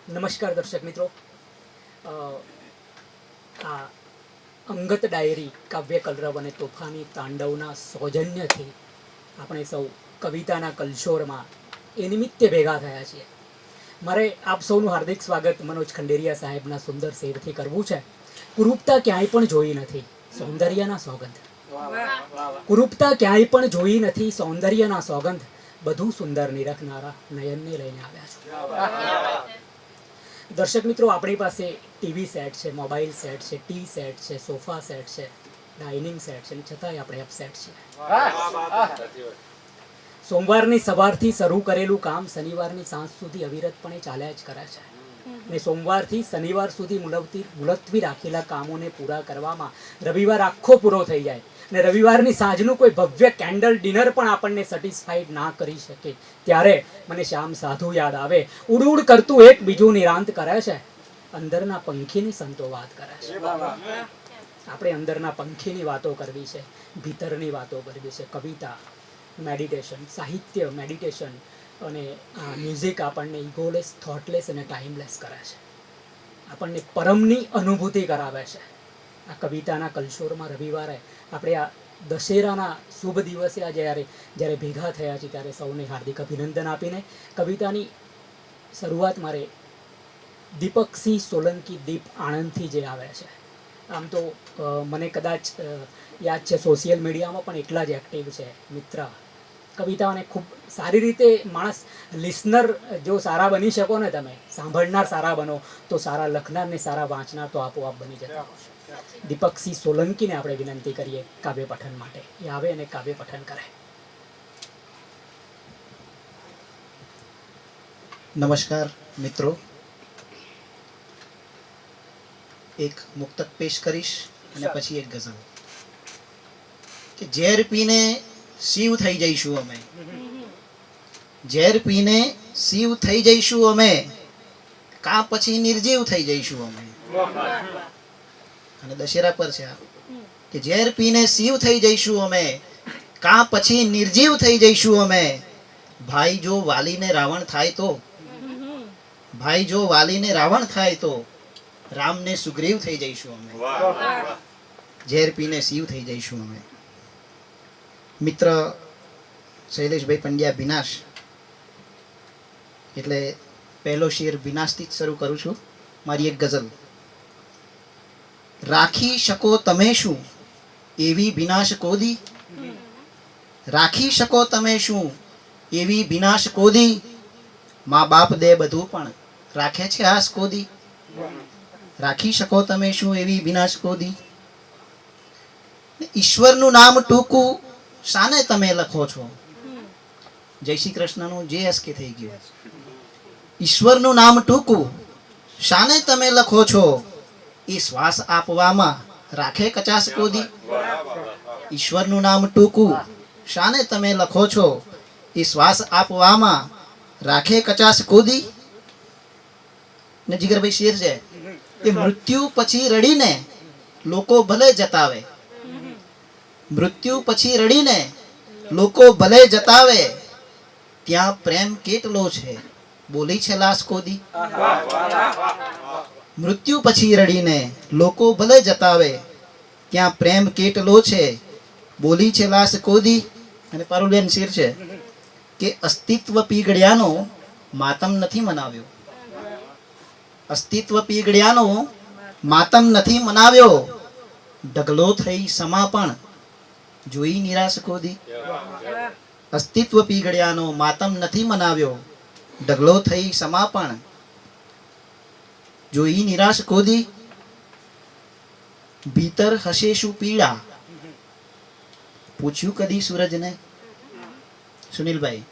નમસ્કાર દર્શક મિત્રો. આ અંગત ડાયરી કાવ્ય કલરવ અને તોફાની તાંડવના સૌજન્યથી આપણે સૌ કવિતાના કલશોરમાં એ નિમિત્તે ભેગા થયા છીએ. મારે આપ સૌનું હાર્દિક સ્વાગત મનોજ ખંડેરિયા સાહેબના સુંદર શેરથી કરવું છે. કુરૂપતા ક્યાંય પણ જોઈ નથી, સૌંદર્યના સોગંધ. કુરૂપતા ક્યાંય પણ જોઈ નથી, સૌંદર્યના સોગંધ. બધું સુંદર નિરખનારા નયનને લઈને આવ્યા છું. દર્શક મિત્રો, આપણી પાસે ટીવી સેટ છે, મોબાઈલ સેટ છે, ટી સેટ છે, સોફા સેટ છે, ડાઇનિંગ સેટ છે, છતાંય આપણે અપસેટ છીએ. સોમવારની સવારથી શરૂ કરેલું કામ શનિવારની સાંજ સુધી અવિરતપણે ચાલ્યા જ કરે છે. અને સોમવારથી શનિવાર સુધી મુલતવી રાખેલા કામોને પૂરા કરવામાં રવિવાર આખો પૂરો થઈ જાય અને રવિવારની સાંજનું કોઈ ભવ્ય કેન્ડલ ડિનર પણ આપણને સેટિસ્ફાઈડ ના કરી શકે ત્યારે મને શ્યામ સાધુ યાદ આવે. ઉડ ઉડ કરતું એક બીજું નિરાંત કરે છે, અંદરના પંખીની સંતો વાત કરે છે. આપણે અંદરના પંખીની વાતો કરવી છે, ભીતરની વાતો કરવી છે. કવિતા, મેડિટેશન, સાહિત્ય, મેડિટેશન અને આ મ્યુઝિક આપણને ઇગોલેસ, થોટલેસ અને ટાઈમલેસ કરે છે. આપણને પરમની અનુભૂતિ કરાવે છે. આ કવિતાના કલશોરમાં રવિવારે આપણે આ દશેરાના શુભ દિવસે આ જ્યારે ભેગા થયા છીએ ત્યારે સૌને હાર્દિક અભિનંદન આપીને કવિતાની શરૂઆત મારે દીપકસિંહ સોલંકી દીપ આણંદથી જે આવે છે. આમ તો મને કદાચ યાદ છે સોશિયલ મીડિયામાં પણ એટલા જ એક્ટિવ છે મિત્ર. કવિતાઓને ખૂબ સારી રીતે માણસ લિસનર જો સારા બની શકો ને, તમે સાંભળનાર સારા બનો તો સારા લખનાર ને સારા વાંચનાર તો આપોઆપ બની જતા હશે. દીપકસિંહ સોલંકીને આપણે વિનંતી કરીએ કાવ્ય પઠન માટે. એ આવે અને કાવ્ય પઠન કરે. નમસ્કાર મિત્રો, એક મુક્તક પેશ કરીશ અને પછી એક ગઝલ. કે ઝેર પીને શિવ થઈ જઈશું અમે, ઝેર પીને શિવ થઈ જઈશું અમે, કા પછી નિર્જીવ થઈ જઈશું અમે. અને દશેરા પર છે આ કે ઝેર પીને શિવ થઈ જઈશું અમે, કા પછી નિર્જીવ થઈ જઈશું અમે. ભાઈ જો વાલીને રાવણ થાય તો, ભાઈ જો વાલીને રાવણ થાય તો રામને સુગ્રીવ થઈ જઈશું અમે. ઝેર પીને શિવ થઈ જઈશું અમે. મિત્ર શૈલેષભાઈ પંડ્યા વિનાશ, એટલે પહેલો શેર વિનાશથી જ શરૂ કરું છું. મારી એક ગઝલ. રાખી શકો તમે શું એવી વિનાશ કોદી, રાખી શકો તમે શું એવી વિનાશ કોદી. મા બાપ દે બધું પણ રાખે છે આસ કોદી. રાખી શકો તમે શું એવી વિનાશ કોદી. ઈશ્વરનું નામ ટૂંકું શાને તમે લખો છો. જય શ્રી કૃષ્ણનું જે એસકે થઈ ગયું. ઈશ્વરનું નામ ટૂંકું શાને તમે લખો છો, એ શ્વાસ આપવામાં રાખે કચાસ કોદી. ઈશ્વરનું નામ ટૂંકું શાને તમે લખો છો, એ શ્વાસ આપવામાં રાખે કચાસ કોદી. ને જીગરભાઈ શેર છે કે મૃત્યુ પછી રડીને લોકો ભલે જતાવે, મૃત્યુ પછી રડીને લોકો ભલે જતાવે, ત્યાં પ્રેમ કેટલો છે બોલી છે લાશ કોદી. મૃત્યુ પછી રડીને લોકો ભલે જતાવે, ત્યાં પ્રેમ કેટલો છે બોલી છે લાશ કોદી. અને પારુલિયન શેર છે કે અસ્તિત્વ પીગળ્યાનો માતમ નથી મનાવ્યો, અસ્તિત્વ પીગળ્યાનો માતમ નથી મનાવ્યો. ઢગલો થઈ સમા પણ જોઈ નિરાશ કોદી. અસ્તિત્વ પીગળ્યાનો માતમ નથી મનાવ્યો, ઢગલો થઈ સમા પણ જોઈ નિરાશ કોદી. ભીતર હશે શું પીડા પૂછ્યું કદી સૂરજને. સુનિલભાઈ,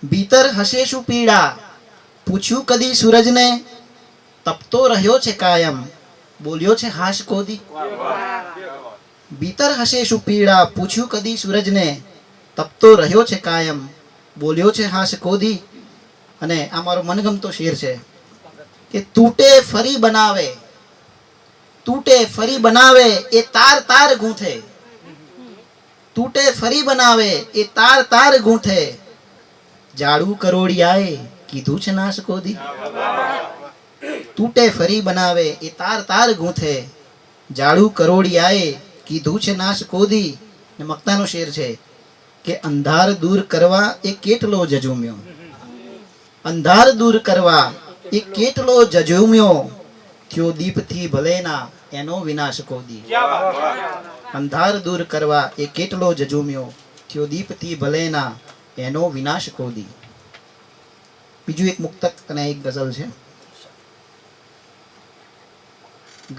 ભીતર હશે શું પીડા પૂછ્યું કદી સૂરજને. તપતો રહ્યો છે કાયમ બોલ્યો છે હાશ કોદી. ભીતર હશે શું પીડા પૂછ્યું કદી સૂરજને, તપતો રહ્યો છે કાયમ બોલ્યો છે હાશ કોદી. અને આ મારો મનગમતો શેર છે કે તૂટે ફરી બનાવે, તૂટે ફરી બનાવે એ તાર તાર ગૂંથે, તૂટે ફરી બનાવે એ તાર તાર ગૂંથે. જાડુ કરોડિયાએ કીધું છે નાશ કોદી. તૂટે ફરી બનાવે એ તાર તાર ગૂંથે, જાડું કરોડિયાએ કીધું છે નાશ કોદી. ને મક્તાનો શેર છે કે અંધાર દૂર કરવા એ કેટલો જજુમ્યો, અંધાર દૂર કરવા એ કેટલો જજુમ્યો, થયો દીપથી ભલેના એનો વિનાશ કોદી. અંધાર દૂર કરવા એ કેટલો જજુમ્યો, થયો દીપથી ભલેના એનો વિનાશ કોદી. બીજું એક મુક્તક અને એક ગઝલ છે.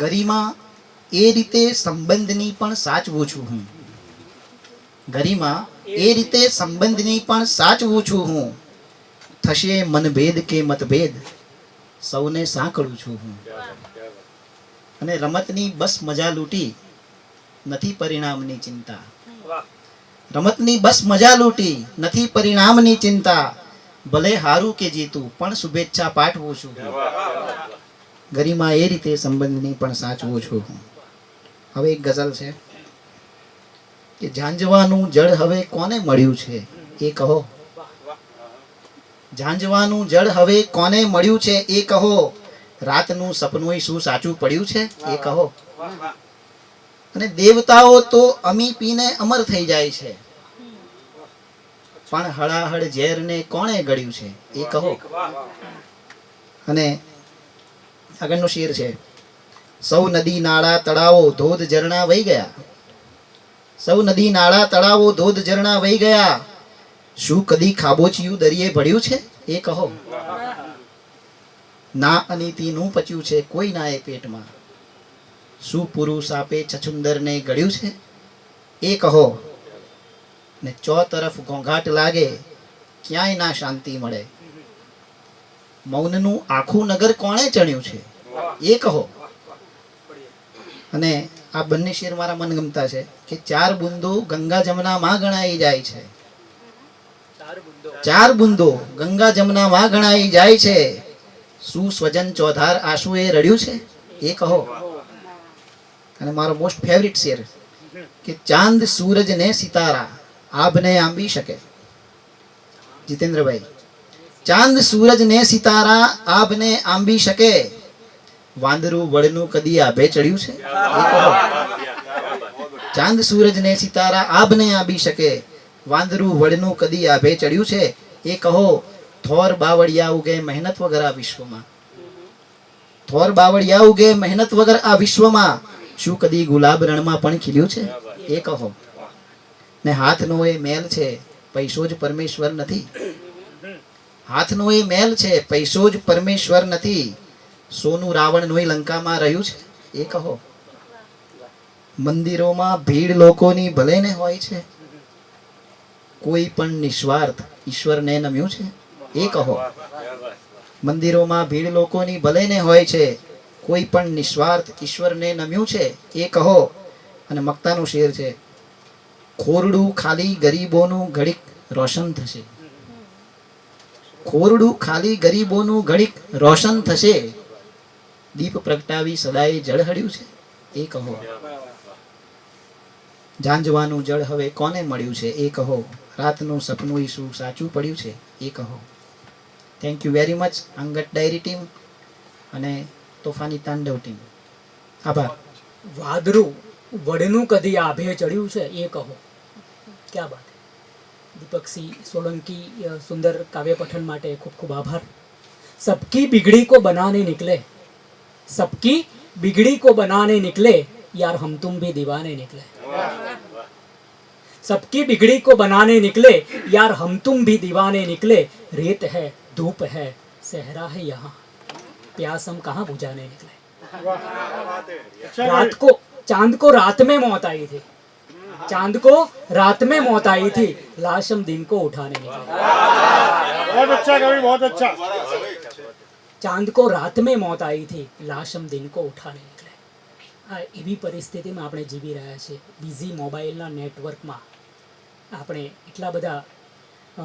ગરિમા એ રીતે સંબંધની પણ સાચવું છું હું, ગરિમા એ રીતે સંબંધની પણ સાચવું છું હું, થશે મનભેદ કે મતભેદ સૌને સાંકળું છું હું. અને રમતની બસ મજા લૂંટી નથી પરિણામની ચિંતા, રમતની બસ મજા લૂંટી નથી પરિણામની ચિંતા, ભલે હારું કે જીતું પણ શુભેચ્છા પાઠવું છું. ગરિમા એ રીતે સંબંધની પણ સાચવું છું હું. હવે એક ગઝલ છે કે ઝાંઝવાનું જળ હવે કોને મળ્યું છે એ કહો, ઝાંઝવાનું જળ હવે કોને મળ્યું છે એ કહો, રાતનું સપનું શું સાચું પડ્યું છે એ કહો. અને દેવતાઓ તો અમી પીને અમર થઈ જાય છે, પણ હળાહળ ઝેરને કોણે ગળ્યું છે એ કહો. અને આગળનો શેર છે સૌ નદી નાળા તળાવો ધોધ ઝરણા વહી ગયા, સૌ નદી નાળા તળાવો ધોધ ઝરણા વહી ગયા, શું કદી ખાબોચિયું દરિયે ભળ્યું છે એ કહો. ના અનીતિનું પચ્યું છે કોઈ ના એ પેટમાં, શું પુરુષ આપે છછુંદરને ગળ્યું છે એ કહો. ને ચો તરફ ઘોંઘાટ લાગે ક્યાંય ના શાંતિ મળે, મૌનનું આખું નગર કોણે ચણ્યું છે એ કહો. અને આ બંને શેર મારા મનગમતા છે કે 4 બુંદો ગંગા જમનામાં ગણાઈ જાય છે, 4 બુંદો ગંગા જમનામાં ગણાઈ જાય છે, શું સ્વજન ચોધાર આંસુએ રડ્યું છે એ કહો. અને મારો મોસ્ટ ફેવરિટ શેર કે ચાંદ સૂરજ ને સિતારા આભને આંબી શકે. જીતેન્દ્રભાઈ, ચાંદ સૂરજ ને સિતારા આભને આંબી શકે, વાંદરું વડનું કદી આભે ચડ્યું છે એ કહો. ચાંદ સૂરજ ને સિતારા આભને આંબી શકે, વાંદરું વડનું કદી આભે ચડ્યું છે એ કહો. થોર બાવળિયા ઉગે મહેનત વગર આ વિશ્વમાં, થોર બાવળિયા ઉગે મહેનત વગર આ વિશ્વમાં, શું કદી ગુલાબ રણમાં પણ ખીલ્યું છે એ કહો. ને હાથનો એ મેલ છે પૈસો જ પરમેશ્વર નથી, હાથનો એ મેલ છે પૈસો જ પરમેશ્વર નથી, સોનું રાવણનું લંકામાં રહ્યું છે એ કહો. મંદિરોમાં ભીડ લોકોની ભલે ને હોય છે, કોઈ પણ નિસ્વાર્થ ઈશ્વરને નમ્યું છે એ કહો. મંદિરોમાં ભીડ લોકોની ભલે ને હોય છે, કોઈ પણ નિસ્વાર્થ ઈશ્વરને નમ્યું છે એ કહો. અને મક્તાનો શેર છે ખોરડું ખાલી ગરીબોનું ઘડીક રોશન થશે, ખોરડું ખાલી ગરીબોનું ઘડીક રોશન થશે, દીપ પ્રગટાવી સદાય જળ હળ્યું છે એ કહો. ઝાંઝવાનું જળ હવે કોને મળ્યું છે એ કહો, રાતનું સપનું શું સાચું પડ્યું છે એ કહો. થેન્ક યુ વેરી મચ અંગત ડાયરી ટીમ અને તોફાની તાંડવ ટીમ. આભાર. વાદરું વડનું કદી આભે ચડ્યું છે એ કહો. ક્યાં બાત. દીપકસિંહ સોલંકી સુંદર કાવ્ય પઠન માટે ખૂબ ખૂબ આભાર. સબકી बिगड़ी को बनाने निकले, सबकी बिगड़ी को बनाने निकले, यार हम तुम भी दीवाने निकले. सबकी बिगड़ी को बनाने निकले, यार हम तुम भी दीवाने निकले, रेत है धूप है सहरा है यहाँ, प्यास हम कहाँ बुझाने निकले. रात को चांद को रात में मौत आई थी, चांद को रात में मौत आई थी, लाश हम दिन को उठाने निकले. बहुत अच्छा कवि, बहुत अच्छा. चांद को रात में मौत आई थी, लाश हम दिन को उठाने निकले. આ એવી પરિસ્થિતિમાં આપણે જીવી રહ્યા છીએ. બિઝી મોબાઈલના નેટવર્કમાં આપણે એટલા બધા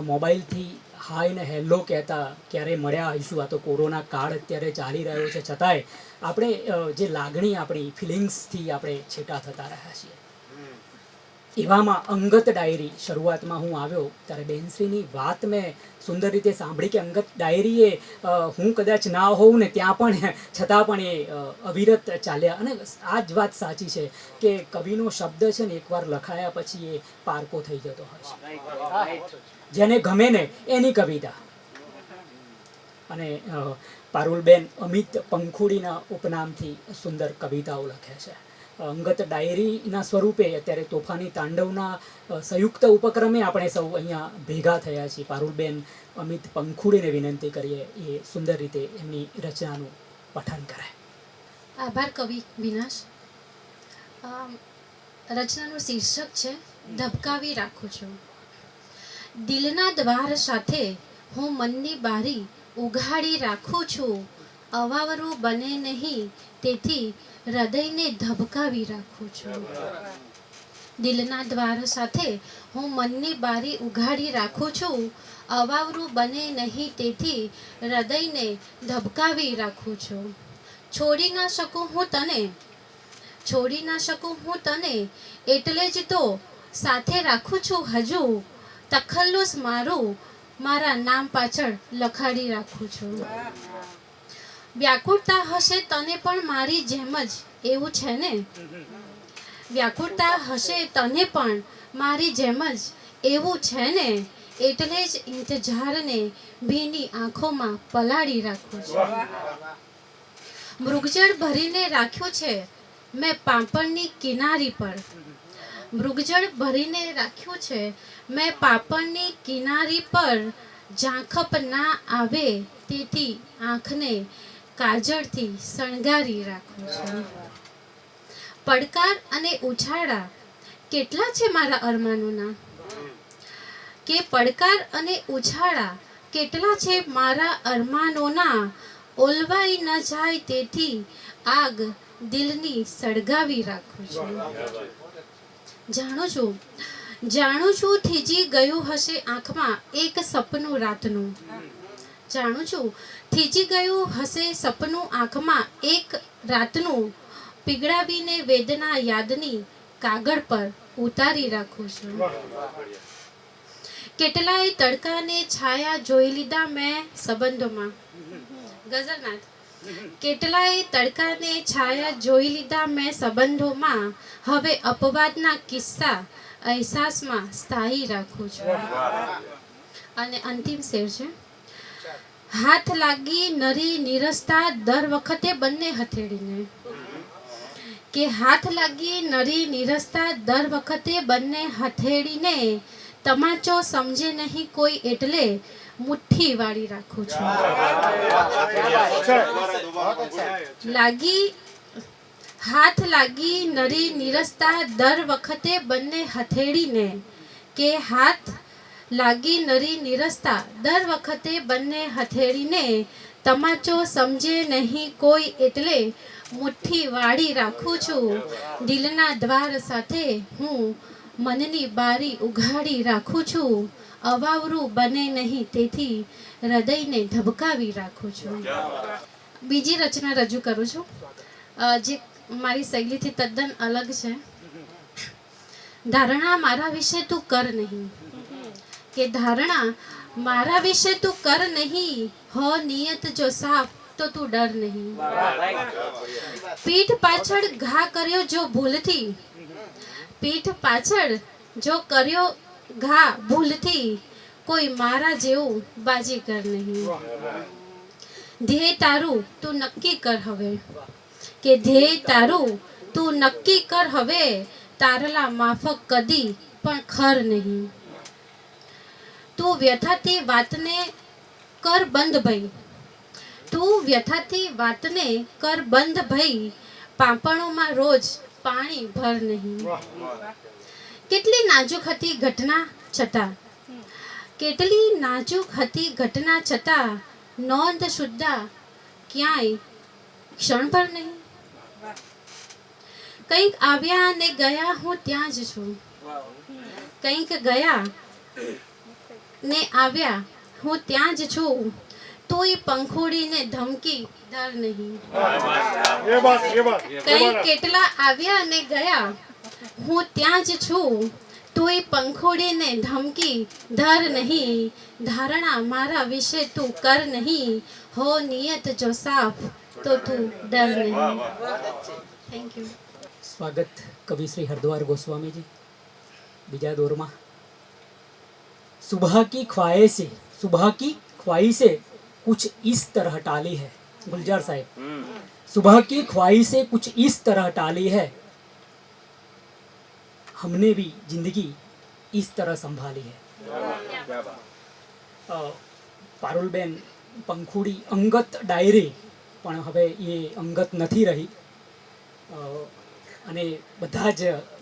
મોબાઈલથી હાય ને હેલો કહેતા ક્યારે મળ્યા આવીશું. આ તો કોરોના કાળ અત્યારે ચાલી રહ્યો છે, છતાંય આપણે જે લાગણી આપણી ફિલિંગ્સથી આપણે છેટા થતા રહ્યા છીએ. એવામાં અંગત ડાયરી શરૂઆતમાં હું આવ્યો ત્યારે બેનશ્રીની વાત મેં સુંદર રીતે સાંભળી કે અંગત ડાયરીએ હું કદાચ ના હોઉં ને ત્યાં પણ છતાં પણ એ અવિરત ચાલ્યા. અને આ જ વાત સાચી છે કે કવિનો શબ્દ છે ને એકવાર લખાયા પછી એ પારકો થઈ જતો હોય છે. જેને ગમે ને એની કવિતા. અને પારુલબેન અમિત પંખુડીના ઉપનામથી સુંદર કવિતાઓ લખે છે. અંગત ડાયરીના સ્વરૂપે અત્યારે તોફાની તાંડવના સંયુક્ત ઉપક્રમે આપણે સૌ અહીંયા ભેગા થયા છીએ. પારુલબેન અમિત પંખુડીને વિનંતી કરીએ એ સુંદર રીતે એમની રચનાનું પઠન કરે. આભાર કવિ વિનાશ. રચનાનું શીર્ષક છે ધબકાવી રાખું છું. દિલના દ્વાર સાથે હું મનની બારી ઉઘાડી રાખું છું. અવાવરું બને નહીં તેથી હૃદયને ધબકાવી રાખું છું. દિલના દ્વાર સાથે હું મનની બારી ઉઘાડી રાખું છું. અવાવરું બને નહીં તેથી હૃદયને ધબકાવી રાખું છું. છોડી ના શકું હું તને, છોડી ના શકું હું તને, એટલે જ તો સાથે રાખું છું હજુ. તખલ્લુસ મારું મારા નામ પાછળ લખાડી રાખું છું. વ્યાકુળતા હશે તને પણ મારી જેમ જ, એવું છે ને? વ્યાકુળતા હશે તને પણ મારી જેમ જ, એવું છે ને? એટલે જ ઇંતજારને ભીની આંખોમાં પલાળી રાખું છું. મૃગજળ ભરીને રાખ્યું છે મેં પાપણની કિનારી પર. મૃગજળ ભરીને રાખ્યું છે મેં પાપણની કિનારી પર. ઝાંખપ ના આવે તેથી આંખને કાજળથી શણગારી રાખું છું. પડકાર અને ઉછાળા કેટલા છે મારા અરમાનોના, કે પડકાર અને ઉછાળા કેટલા છે મારા અરમાનોના. ઓલવાઈ ન જાય તેથી આગ દિલની સળગાવી રાખું છું. જાણું છું થીજી ગયું હશે આંખમાં એક સપનું રાતનું. જાણું છું થીજી ગયું હશે સપનું આંખમાં એક રાતનું. પીગળાવીને વેદના યાદની કાગળ પર ઉતારી રાખું છું. કેટલાય તડકાને છાયા જોઈ લીધા મેં સંબંધોમાં. ગઝલનાથ. કેટલાય તડકાને છાયા જોઈ લીધા મેં સંબંધોમાં. હવે અપવાદના કિસ્સા અહેસાસમાં સ્થાયી રાખું છું. અને અંતિમ શેર છે. હાથ લાગી નરી નિરસતા દર વખતે બંને હથેળીને, કે હાથ લાગી નરી નિરસતા દર વખતે બંને હથેળીને. તમાચો સમજે નહીં કોઈ એટલે મુઠ્ઠી વાળી રાખું છું. હાથ લાગી નરી નિરસતા દર વખતે બંને હથેળીને, કે હાથ લાગી નરી નિરસતા દર વખતે બંને હથેળીને. તમાચો સમજે નહીં કોઈ એટલે મુઠ્ઠી વાળી રાખું છું. દિલના દ્વાર સાથે હું મનની બારી ઉઘાડી રાખું છું. અવાવરું બને નહીં તેથી હૃદયને ધબકાવી રાખું છું. બીજી રચના રજૂ કરું છું જે મારી શૈલીથી તદ્દન અલગ છે. ધારણા મારા વિશે તું કર નહીં, કે ધારણા મારા વિશે તું કર નહીં. હો નિયત જો સાફ તો તું ડર નહીં. પીઠ પાછળ ઘા કર્યો જો ભૂલથી, પીઠ પાછળ જો કર્યો ઘા ભૂલથી. કોઈ મારા જેવું બાજીગર નહીં. ધ્યેય તારું તું નક્કી કર હવે, કે ધ્યેય તારું તું નક્કી કર હવે. તારલા માફક કદી પણ ખર નહીં. તું વ્યથાથી વાતને કર બંધ ભઈ, તું વ્યથાથી વાતને કર બંધ ભઈ. પાંપણોમાં રોજ પાણી ભર નહીં. કેટલી નાજુક હતી ઘટના છતાં, કેટલી નાજુક હતી ઘટના છતાં. નોંધ સુદ્ધા ક્યાંય ક્ષણભર નહીં. કંઈક આવ્યા ને ગયા હું ત્યાં જ છું. કંઈક ગયા ને આવ્યા હું ત્યાં જ છું. તોય પંખોડીને ધમકી ડર નહીં. કંઈક કેટલા આવ્યા ને ગયા હું ત્યાં જ છું. તુંય પંખોડીને ધમકી ધર નહીં, ધારણા મારા વિશે તું કર નહીં, હો નિયત જો સાફ તો તું ડર નહીં. Thank you. સ્વાગત કવિ શ્રી હરદ્વાર ગોસ્વામી जी. બીજા દોરમાં सुबह की ख्वाहिशें कुछ इस तरह टाली है. गुलजार साहब, सुबह की ख्वाहिशें कुछ इस तरह टाली है, हमने भी जिंदगी इस तरह संभाली है. પારુલબેન પંખુડી અંગત ડાયરી પણ હવે એ અંગત નથી રહી અને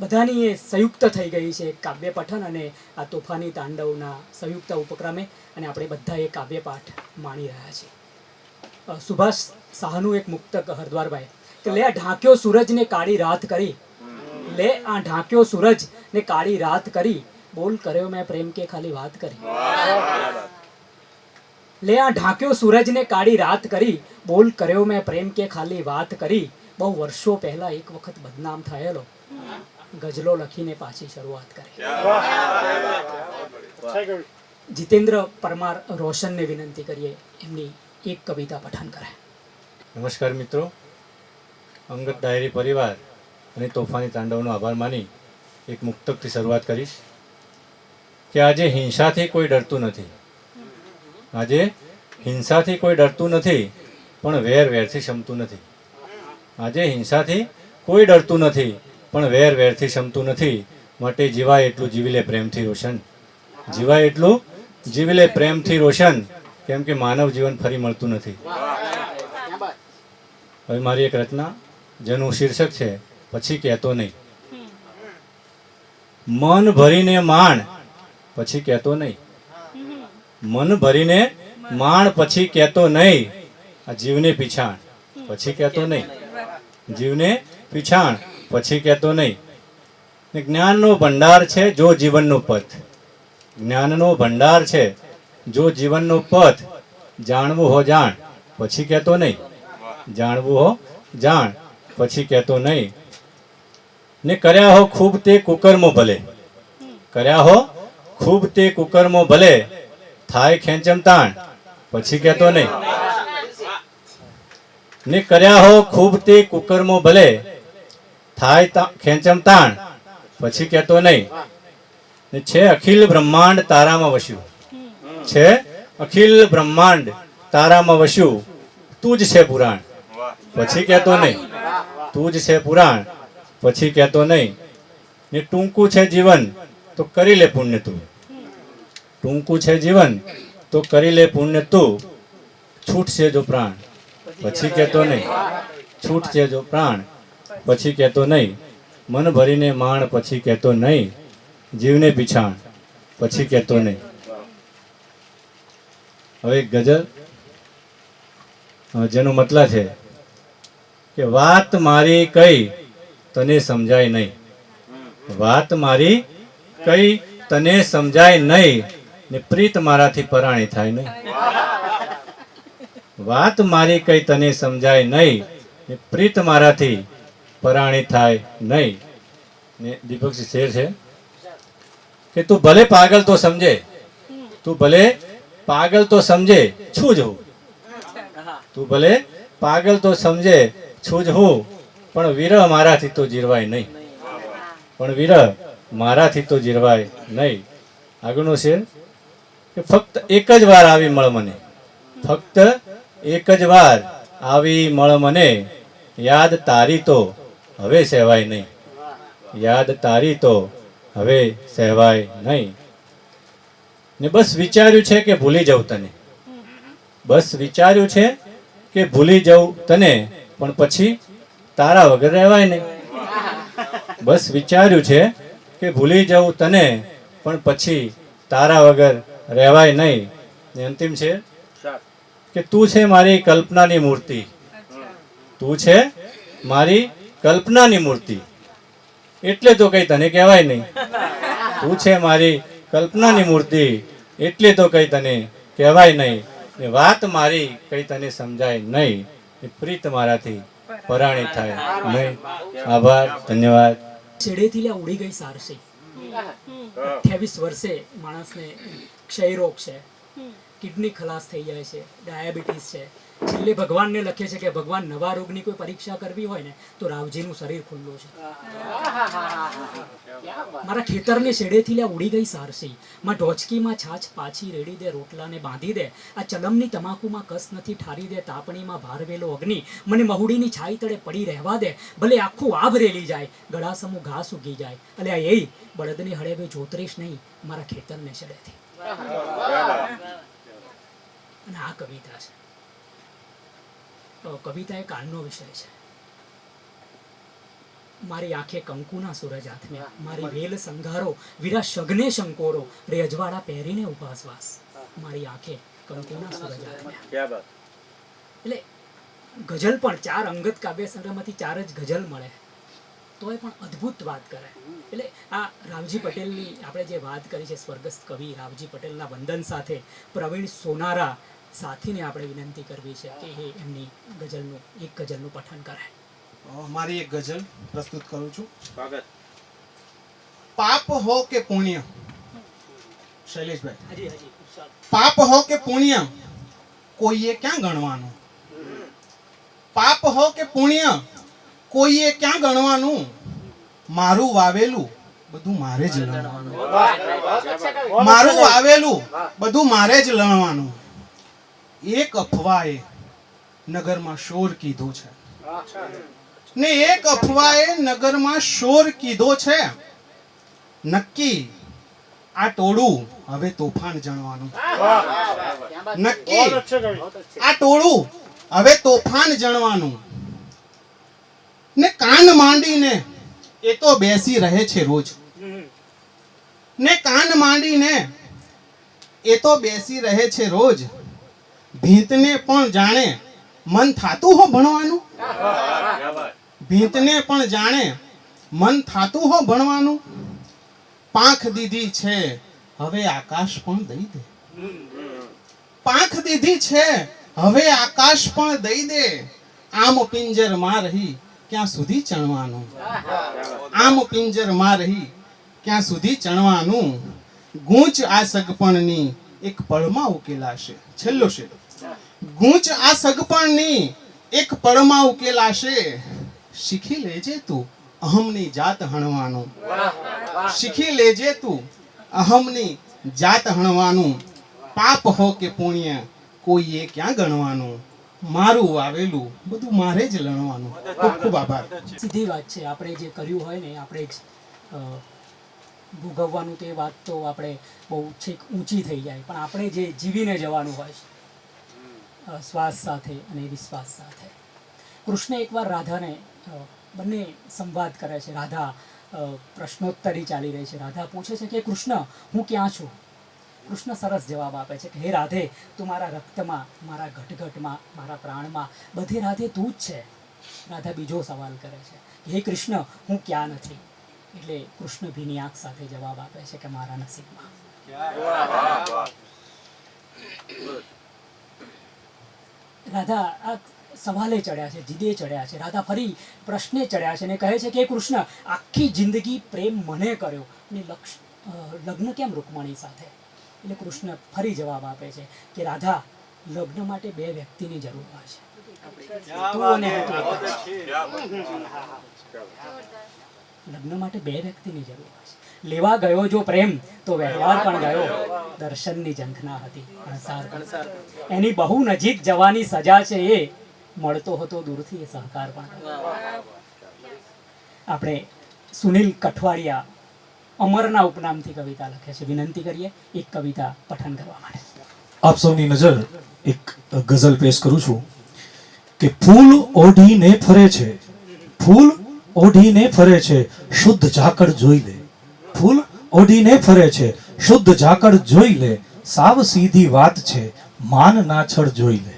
બધાની એ સંયુક્ત થઈ ગઈ છે કાવ્ય પઠન અને આ તોફાની તાંડવના સંયુક્ત ઉપક્રમે, અને આપણે બધા એ કાવ્ય પાઠ માણી રહ્યા છીએ. સુભાષ શાહનું એક મુક્તક હરદ્વારભાઈ કે લે આ ઢાંક્યો સૂરજને કાળી રાત કરી, લે આ ઢાંક્યો સૂરજ ને કાળી રાત કરી, બોલ કર્યો મેં પ્રેમ કે ખાલી વાત કરી. લે આ ઢાંક્યો સૂરજને કાળી રાત કરી, બોલ કર્યો મેં પ્રેમ કે ખાલી વાત કરી, બહુ વર્ષો પહેલા એક વખત બદનામ થયેલો, ગઝલો લખીને પાછી શરૂઆત કરી. જીતેન્દ્ર પરમાર રોશનને વિનંતી કરીએ એમની એક કવિતા પઠન કરે. નમસ્કાર મિત્રો, અંગત ડાયરી પરિવાર અને તોફાની તાંડવનો આભાર માની એક મુક્તકથી શરૂઆત કરીશ કે આજે હિંસાથી કોઈ ડરતું નથી, આજે હિંસાથી કોઈ ડરતું નથી, પણ વેરથી શમતું નથી. આજે હિંસાથી કોઈ ડરતું નથી, પણ વેરથી શમતું નથી, માટે જીવાય એટલું જીવી લે પ્રેમથી રોશન, જીવાય એટલું જીવી લે પ્રેમથી રોશન, કેમ કે માનવ જીવન ફરી મળતું નથી. હવે મારી એક રચના જેનું શીર્ષક છે પછી કહેતો નહીં. મન ભરીને માણ પછી કહેતો નહીં, મન ભરીને માણ પછી કહેતો નહીં, આ જીવને પીછાણ પછી કહેતો નહીં, જીવને પીછાણ પછી કહેતો નહીં. ને જ્ઞાનનો ભંડાર છે જો જીવનનો પથ, જ્ઞાનનો ભંડાર છે જો જીવનનો પથ, જાણવું હો જાણ પછી કહેતો નહીં, જાણવું હો જાણ પછી કહેતો નહીં. ને કર્યા હો ખૂબ તે કુકર્મો ભલે, કર્યા હો ખૂબ તે કુકર્મો ભલે, થાય ખેંચમ તાણ પછી કહેતો નહીં. ને કર્યા હો ખૂબ તે કુકર્મો ભલે, થાય ખેંચમ તાણ પછી કહેતો નહીં. ને છે અખિલ બ્રહ્માંડ તારામાં વસ્યું, છે અખિલ બ્રહ્માંડ તારામાં વસ્યું, તું જ છે પુરાણ પછી કહેતો નહીં, તું જ છે પુરાણ પછી કહેતો નહીં. ને ટૂંકું છે જીવન તો કરી લે પુણ્ય તું, ટૂંકું છે જીવન તો કરી લે પુણ્ય તું, છૂટશે જો પ્રાણ પછી કહેતો નહીં, છૂટશે જો પ્રાણ પછી કહેતો નહીં. મન ભરીને માણ પછી કહેતો નહીં, જીવને પીછાણ પછી કહેતો નહીં. હવે એક ગઝલ જેનો મતલબ છે કે વાત મારી કઈ તને સમજાય નહીં, વાત મારી કઈ તને સમજાય નહીં, ને પ્રીત મારાથી પરાણી થાય નહીં. વાત મારી કઈ તને સમજાય નહીં, ને પ્રીત મારાથી પરાણી થાય નહીં. ને દીપકજી શેર છે કે તું ભલે પાગલ તો સમજે, તું ભલે પાગલ તો સમજે છું જ હું, તું ભલે પાગલ તો સમજે છું જ હું, પણ વિરહ મારાથી તો જીરવાય નહીં, પણ વિરહ મારાથી તો જીરવાય નહીં. આગળનો શેર કે ફક્ત એક જ વાર આવી મળ મને, ફક્ત એક જ વાર આવી મળ મને, યાદ તારી તો હવે સહેવાય નહીં, યાદ તારી તો હવે સહેવાય નહીં. ને બસ વિચાર્યું છે કે ભૂલી જાઉં તને, બસ વિચાર્યું છે કે ભૂલી જાઉં તને, પણ પછી તારા વગર રહેવાય નહીં. બસ વિચાર્યું છે કે ભૂલી જાઉં તને, પણ પછી તારા વગર રહેવાય નહીં. ને અંતિમ છે કે તું છે મારી કલ્પનાની મૂર્તિ, તું છે મારી કલ્પનાની મૂર્તિ, એટલે તો કઈ તને કહેવાય નહીં. તું છે મારી કલ્પનાની મૂર્તિ, એટલે તો કઈ તને કહેવાય નહીં. ને વાત મારી કઈ તને સમજાય નહીં, ને પ્રીત મારાથી પરાણી થાય નહીં. આભાર, ધન્યવાદ. છેડેથી લ્યા ઉડી ગઈ સારસી, 28 વર્ષે માણસને ક્ષયરોગ છે, કિડની ખલાસ થઈ જાય છે, ડાયાબિટીસ છે. છેલ્લે ભગવાનને લખે છે કે ભગવાન નવા રોગની કોઈ પરીક્ષા કરવી હોય ને તો રાવજીનું શરીર ખુલ્લું છે. મારા ખેતરને શેડેથી લ્યા ઉડી ગઈ સારસી, માં ઢોચકીમાં છાછ પાછી રેડી દે, રોટલાને બાંધી દે, આ ચલમની તમાકુમાં કસ નથી ઠારી દે, તાપણીમાં ભારવેલો અગ્નિ મને મહુડીની છાઈ તળે પડી રહેવા દે, ભલે આખું આભ રેલી જાય, ગળાસમું ઘાસ ઉગી જાય, અલ્યા એ બળદને હળેવે જોતરીશ નહીં મારા ખેતરને શેડેથી. અને આ કવિતા છે. કવિતા એ કાલનો વિષય છે. મારી આંખે કંકુના સૂરજ આથમ્યા, મારી વેલ સંઘારો વીરા શગને શંકોરો, રે અજવાળા પહેરીને ઉભા શ્વાસ, મારી આંખે કંકુના સૂરજ આથમ્યા. એટલે ગઝલ પણ 4 અંગત કાવ્ય સંગ્રહમાંથી 4 જ ગઝલ મળે તોય પણ અદ્ભુત વાત કરે. એટલે આ રાવજી પટેલની આપણે જે વાત કરી છે, સ્વર્ગસ્થ કવિ રાવજી પટેલના વંદન સાથે પ્રવીણ સોનારા સાથીને આપણે વિનંતી કરવી છે કે એ એમની એક ગઝલનું પઠન કરે. મારી એક ગઝલ પ્રસ્તુત કરું છું. પાપ હો કે પુણ્ય, શૈલેષભાઈ, હાજી હાજી. પાપ હો કે પુણ્ય કોઈએ ક્યાં ગણવાનું, પાપ હો કે પુણ્ય કોઈએ ક્યાં ગણવાનું, મારું વાવેલું બધું મારે જ લણવાનું, મારું વાવેલું બધું મારે જ લણવાનું, એક અફવાએ નગરમાં શોર કીધો છે ને એક અફવાએ નગરમાં શોર કીધો છે, નક્કી આ ટોળું હવે તોફાન જાણવાનું, નક્કી આ ટોળું હવે તોફાન જાણવાનું, ને કાન માંડીને એ તો બેસી રહે છે રોજ, ને કાન માંડીને એ તો બેસી રહે છે રોજ, ભીંતને પણ જાણે મન થાતું હો ભણવાનું, ભીંતને પણ જાણે મન થાતું હો ભણવાનું, પાંખ દીધી છે હવે આકાશ પણ દઈ દે, પાંખ દીધી છે હવે આકાશ પણ દઈ દે, આમ પિંજરમાં રહી ક્યાં સુધી ચણવાનું, આમ પિંજરમાં રહી ક્યાં સુધી ચણવાનું, ગૂંચ આ સગપણની એક પળમાં ઉકેલાશે. છેલ્લો છે, ગૂંચ આ સગપણની એક પળમાં ઉકેલાશે, શીખી લેજે તું અહમની જાત હણવાનું, શીખી લેજે તું અહમની જાત હણવાનું, પાપ હો કે પુણ્ય કોઈએ ક્યાં ગણવાનું, મારું આવેલું બધું મારે જ લણવાનું. ખૂબ ખૂબ આભાર. સીધી વાત છે. આપણે જે કર્યું હોય ને આપણે જ ભોગવવાનું, તે વાત તો આપણે બહુ છેક ઊંચી થઈ જાય, પણ આપણે જે જીવીને જવાનું હોય છે શ્વાસ સાથે અને વિશ્વાસ સાથે. કૃષ્ણ એકવાર રાધાને બંને સંવાદ કરે છે. રાધા પ્રશ્નોત્તરી ચાલી રહી છે. રાધા પૂછે છે કે કૃષ્ણ હું ક્યાં છું? કૃષ્ણ સરસ જવાબ આપે છે કે હે રાધે, તું મારા રક્તમાં, મારા ઘટઘટમાં, મારા પ્રાણમાં, બધે રાધે તું જ છે. રાધા બીજો સવાલ કરે છે કે હે કૃષ્ણ હું ક્યાં નથી? એટલે કૃષ્ણ ભીની આંખ સાથે જવાબ આપે છે કે મારા નસીબમાં. રાધા આ સવાલે ચડ્યા છે, જીદે ચડ્યા છે. રાધા ફરી પ્રશ્ને ચડ્યા છે અને કહે છે કે કૃષ્ણ આખી જિંદગી પ્રેમ મને કર્યો અને લગ્ન કેમ રૂકમણી સાથે? એટલે કૃષ્ણ ફરી જવાબ આપે છે કે રાધા, લગ્ન માટે 2 વ્યક્તિની જરૂર હોય છે, તું અને હું તો એક જ. લગ્ન માટે 2 વ્યક્તિની જરૂર હોય છે. લેવા ગયો જો પ્રેમ તો વ્યવહાર પણ ગયો, દર્શનની ઝંખના હતી અણસાર પણ. એની બહુ નજીક જવાની સજા છે, એ મળતો હતો દૂરથી એ સહકાર પણ. આપણે સુનિલ કઠવાડિયા અમરના ઉપનામથી કવિતા લખે છે. વિનંતી કરીએ એક કવિતા પઠન કરવા માટે. આપ સૌની નજર એક ગઝલ પેશ કરું છું કે ફૂલ ઓઢીને ફરે છે, ફૂલ ઓઢીને ફરે છે, શુદ્ધ ઝાકળ જોઈ લે, ફૂલ ઓઢીને ફરે છે, શુદ્ધ ઝાકળ જોઈ લે, સાવ સીધી વાત છે, માન નાછડ જોઈ લે,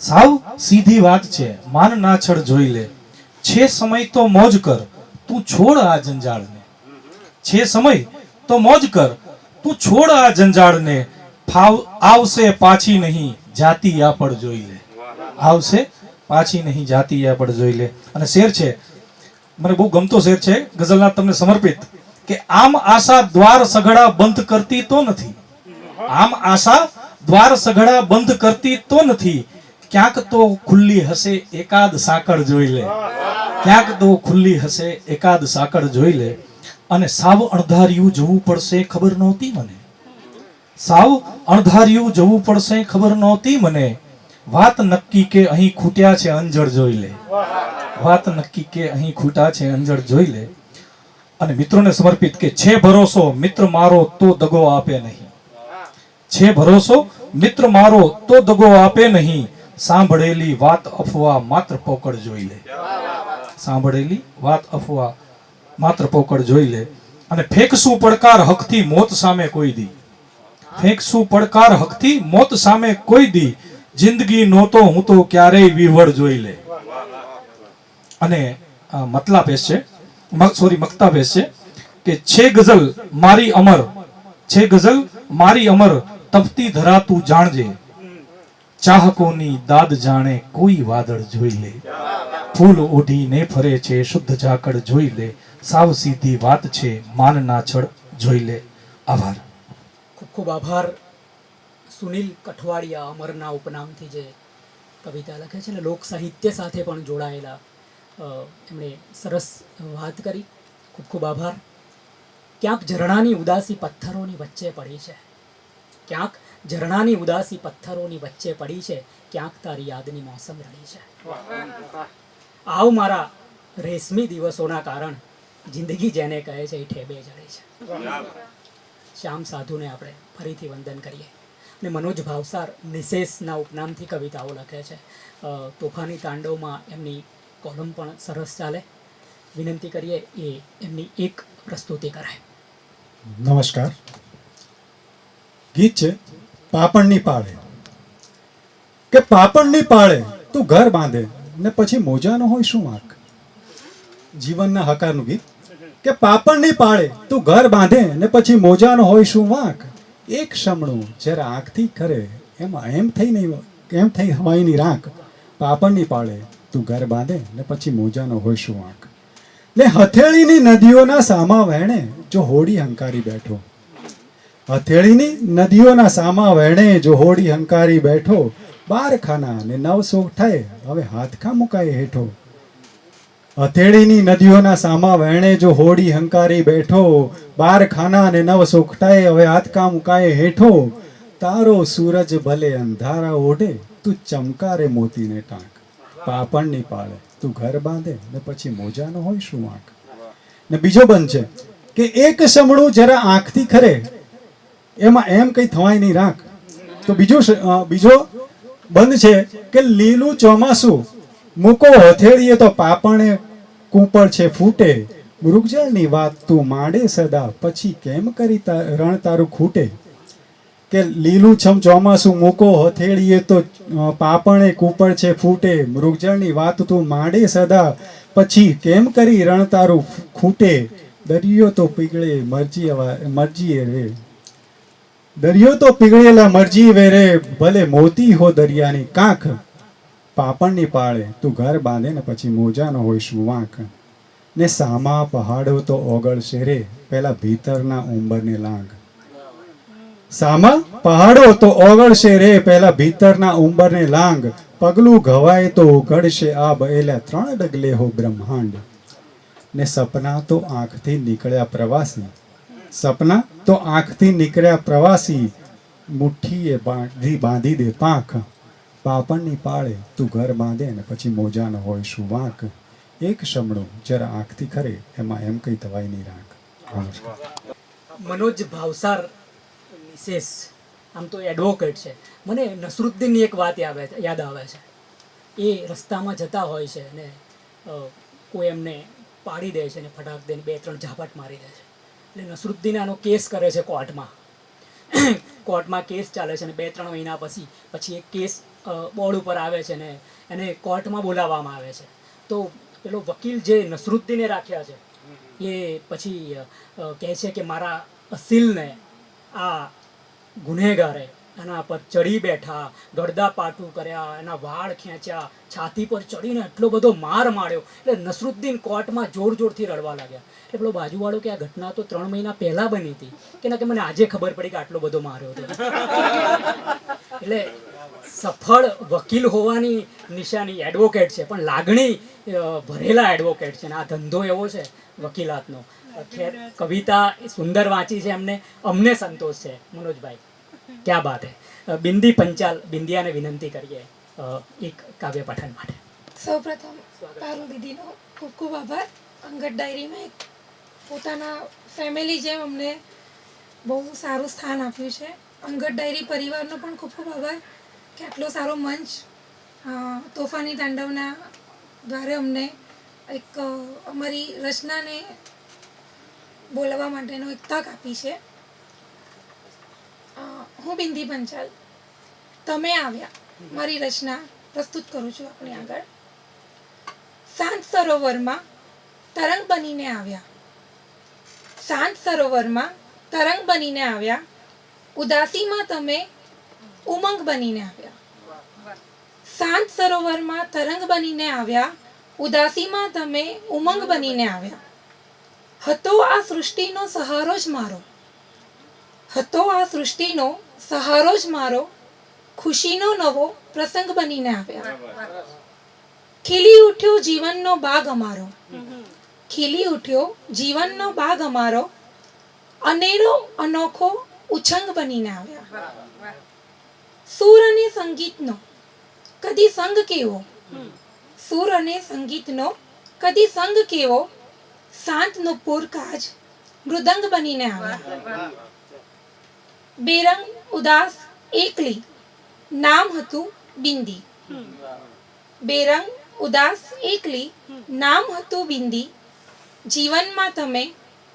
સાવ સીધી વાત છે, માન નાછડ જોઈ લે, છે સમય તો મોજ કર, તું છોડ આ જંજાળને, છે સમય તો મોજ કર, તું છોડ આ જંજાળને, આવશે પાછી નહીં જાતિ આપડ જોઈ લે, આવશે પાછી નહીં જાતિ આપડ જોઈ લે. અને શેર છે, મને બહુ ગમતો શેર છે, ગઝલના તમને સમર્પિત કે આમ આશા દ્વાર સઘળા બંધ કરતી તો નથી. આમ આશા દ્વાર સઘળા બંધ કરતી તો નથી. ક્યાંક તો ખુલ્લી હશે એકાદ સાકળ જોઈ લે. ક્યાંક તો ખુલ્લી હશે એકાદ સાકળ જોઈ લે. અને સાવ અણધાર્યું જવું પડશે ખબર નહોતી મને. સાવ અણધાર્યું જવું પડશે ખબર નહોતી મને. વાત નક્કી કે અહીં ખૂટ્યા છે અંજળ જોઈ લે. વાત નક્કી કે અહીં ખૂટા છે અંજળ જોઈ લે. અને મિત્રોને સમર્પિત કે છે ભરોસો મિત્ર મારો તો દગો આપે નહીં. છે ભરોસો મિત્ર મારો તો દગો આપે નહીં. સાંભળેલી વાત અફવા માત્ર પોકળ જોઈ લે. સાંભળેલી વાત અફવા માત્ર પોકળ જોઈ લે. અને ફેંકશું પડકાર હકથી મોત સામે કોઈ દી. ફેંકશું પડકાર હકથી મોત સામે કોઈ દી. જિંદગી નહોતો હું તો ક્યારેય વિહવળ જોઈ લે. અને મતલા પેશ છે, સોરી મક્તા પેશ છે કે ગઝલ મારી અમર, છે ગઝલ મારી અમર, તપતી ધરાતું જાણજે. ચાહકોની દાદ જાણે કોઈ વાદળ જોઈ લે. ફૂલ ઓઢીને ફરે છે શુદ્ધ ઝાકળ જોઈ લે. સાવ સીધી વાત છે માનના છળ જોઈ લે. આભાર. ખૂબ ખૂબ આભાર. સુનિલ કઠવાડિયા અમરના ઉપનામથી જે કવિતા લખે છે ને લોક સાહિત્ય સાથે પણ જોડાયેલા એમણે સરસ વાત કરી. ખૂબ ખૂબ આભાર. ક્યાંક ઝરણાની ઉદાસી પથ્થરોની વચ્ચે પડી છે. ક્યાંક ઝરણાની ઉદાસી પથ્થરોની વચ્ચે પડી છે. ક્યાંક તારી યાદની મોસમ રડી છે. આવ મારા રેશમી દિવસોના કારણ જિંદગી જેને કહે છે એ ઠેબે જડે છે. શ્યામ સાધુને આપણે ફરીથી વંદન કરીએ. અને મનોજ ભાવસાર નિશેષના ઉપનામથી કવિતાઓ લખે છે. તોફાની તાંડવમાં એમની કોલમ પણ સરસ ચાલે. વિનંતી કરીએ એ એમની એક પ્રસ્તુતિ કરાય. નમસ્કાર. ગીત છે પાપણની પાળે. કે પાપણની પાળે તું ઘર બાંધે ને પછી મોજાનો હોય શું વાંક. જીવનના હકારનું ગીત. કે પાપણની પાળે તું ઘર બાંધે ને પછી મોજાનો હોય શું વાંક. એક શમણું જરા આંખથી ખરે એમાં એમ થઈ નહીં, એમ થઈ હવાઈની રાંક. પાપણની પાળે તું ઘર બાંધે ને પછી મોજાનો હોય શું વાંક. ને હથેળીની નદીઓના સામા વહેણે જો હોડી હંકારી બેઠો. હથેળીની નદીઓના સામા વહેણે જો હોડી હંકારી બેઠો. 12 ખાના ને 9 સોગઠાએ હવે હાથખા મુકાય હેઠો. હથેળીની નદીઓના સામા વહેણે જો હોડી હંકારી બેઠો. 12 ખાના ને 9 સોગઠાએ હવે હાથખા મુકાય હેઠો. તારો સૂરજ ભલે અંધારા ઓઢે તું ચમકારે મોતીને ટાંક. પાપણની પાળે તું ઘર બાંધે ને પછી મોજાનો હોય શું વાંક. ને બીજો બંધ છે કે એક શમણું જરા આંખથી ખરે એમાં એમ કઈ થવાય નહીં રાખ. તો બીજો બંધ છે કે લીલું ચોમાસું મૂકો હથેળીએ તો પાપણે કૂંપળ છે ફૂટે. મૃગજળની વાત તું માંડે સદા પછી કેમ કરી રણ તારું ખૂટે. કે લીલું છમ ચોમાસું મૂકો હથેળીએ તો પાપણે કૂંપળ છે ફૂટે. મૃગજળની વાત તું માંડે સદા પછી કેમ કરી રણ તારું ખૂટે. દરિયો તો પીગળે મરજીએ રે. દરિયો તો પીગળેલા મરજી વેરે ભલે મોતી હો દરિયાની કાંખ. પાપણની પાળે તું ઘર બાંધે ને પછી મોજાનો હોય શું વાંક. ને સામા પહાડો તો ઓગળશે રે પેલા ભીતરના ઉંબરને લાંગ. સામા પહાડો તો ઓગળશે રે પેલા ભીતરના ઉંબરને લાંગ. પગલું ઘવાય તો ઉઘડશે આ બએલા 3 ડગલે હો બ્રહ્માંડ. ને સપના તો આંખથી નીકળ્યા પ્રવાસી. સપના તો આંખથી નીકળ્યા પ્રવાસી. મુઠ્ઠીએ બાંધી દે પાંખ. પાપણની પાળે તું ઘર બાંધે ને પછી મોજાનો હોય શું વાંક. એક શમણું જરા આંખથી ખરે એમાં એમ કઈ થવાય નહીં રાખ. નમસ્કાર. મનોજ ભાવસાર નિશેષ આમ તો એડવોકેટ છે. મને નસરુદ્દીનની એક વાત યાદ આવે છે. એ રસ્તામાં જતા હોય છે અને કોઈ એમને પાડી દે છે ને ફટાક દઈને 2-3 ઝાપટ મારી દે છે. એટલે નસરુદ્દીન આનો કેસ કરે છે કોર્ટમાં. કોર્ટમાં કેસ ચાલે છે અને 2-3 મહિના પછી એક કેસ બોર્ડ ઉપર આવે છે ને એને કોર્ટમાં બોલાવવામાં આવે છે. તો પેલો વકીલ જે નસરુદ્દીને રાખ્યા છે એ પછી કહે છે કે મારા અસીલને આ ગુનેગારે એના પર ચડી બેઠા, ગળદા પાટું કર્યા, એના વાળ ખેંચ્યા, છાતી પર ચડીને એટલો બધો માર માર્યો. એટલે નસરુદ્દીન કોર્ટમાં જોર જોરથી રડવા લાગ્યા. એટલે પેલો બાજુવાળો કે આ ઘટના તો 3 મહિના પહેલા બની હતી, કે ના કે મને આજે ખબર પડી કે આટલો બધો માર્યો હતો. એટલે સફળ વકીલ હોવાની નિશાની એડવોકેટ છે, પણ લાગણી ભરેલા એડવોકેટ છે. અને આ ધંધો એવો છે વકીલાતનો. ખેર, કવિતા સુંદર વાંચી છે એમને, અમને સંતોષ છે. મનોજભાઈ, ક્યાં બાત હે. બિંદી પંચાલ, બિંદિયાને વિનંતી કરીએ એક કાવ્ય પઠન માટે. સૌપ્રથમ પારુલ દીદીનો ખૂબ ખૂબ આભાર. અંગત ડાયરીમાં એક પોતાના ફેમિલી જેમ અમને બહુ સારું સ્થાન આપ્યું છે. અંગત ડાયરી પરિવારનો પણ ખૂબ ખૂબ આભાર કે આટલો સારો મંચ તોફાની તાંડવના દ્વારા અમને એક અમારી રચનાને બોલાવવા માટેનો એક તક આપી છે. હું બિંદી પંચાલ, તમે આવ્યા મારી રચના પ્રસ્તુત કરું છું આપણી આગળ. શાંત સરોવરમાં તરંગ બનીને આવ્યા, શાંત સરોવરમાં તરંગ બનીને આવ્યા, ઉદાસીમાં તમે ઉમંગ બનીને આવ્યા. શાંત સરોવરમાં તરંગ બનીને આવ્યા, ઉદાસીમાં તમે ઉમંગ બનીને આવ્યા. હતો આ સૃષ્ટિનો સહારો જ મારો, હતો આ સૃષ્ટિનો સહારો જ મારો, ખુશીનો નવો પ્રસંગ બનીને આવ્યા. ખીલી ઉઠ્યો જીવનનો બાગ અમારો, ખીલી ઉઠ્યો જીવનનો બાગ અમારો, અનેરો અનોખો ઉછંગ બનીને આવ્યા. સૂર અને સંગીતનો કદી સંગ કેવો, સૂર અને સંગીતનો કદી સંગ કેવો, શાંત નુપુર કાજ મૃદંગ બનીને આવ્યા. બેરંગ ઉદાસ એકલી, નામ હતું બિંદી. બેરંગ ઉદાસ એકલી, નામ હતું બિંદી, જીવનમાં તમે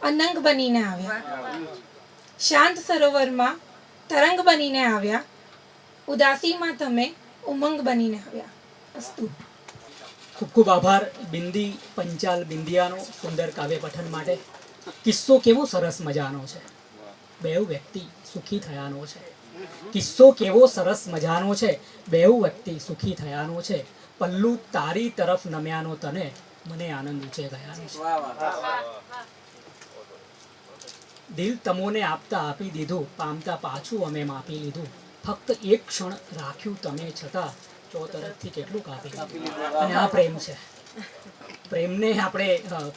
અનંગ બનીને આવ્યા. શાંત સરોવરમાં તરંગ બનીને આવ્યા, ઉદાસીમાં તમે ઉમંગ બનીને આવ્યા. અસ્તુ. ખૂબ ખૂબ આભાર બિંદી પંચાલ બિંદિયાનો સુંદર કાવ્ય પઠન માટે. કિસ્સો કેવો સરસ મજાનો છે, બેઉ વ્યક્તિ સુખી થયાનો છે. કિસ્સો કેવો સરસ મજાનો છે, બેઉ વ્યક્તિ સુખી થયાનો છે. પલ્લુ તારી તરફ નમ્યાનો તને, મને આનંદ ઊંચે ગયાનો છે. દિલ તમોને આપતા આપી દીધું, પામતા પાછું અમે માપી લીધું. ફક્ત એક ક્ષણ રાખ્યું તમે છતાં, ચોતરફથી કેટલું કાપી લીધું. અને આ પ્રેમ છે. પ્રેમને આપણે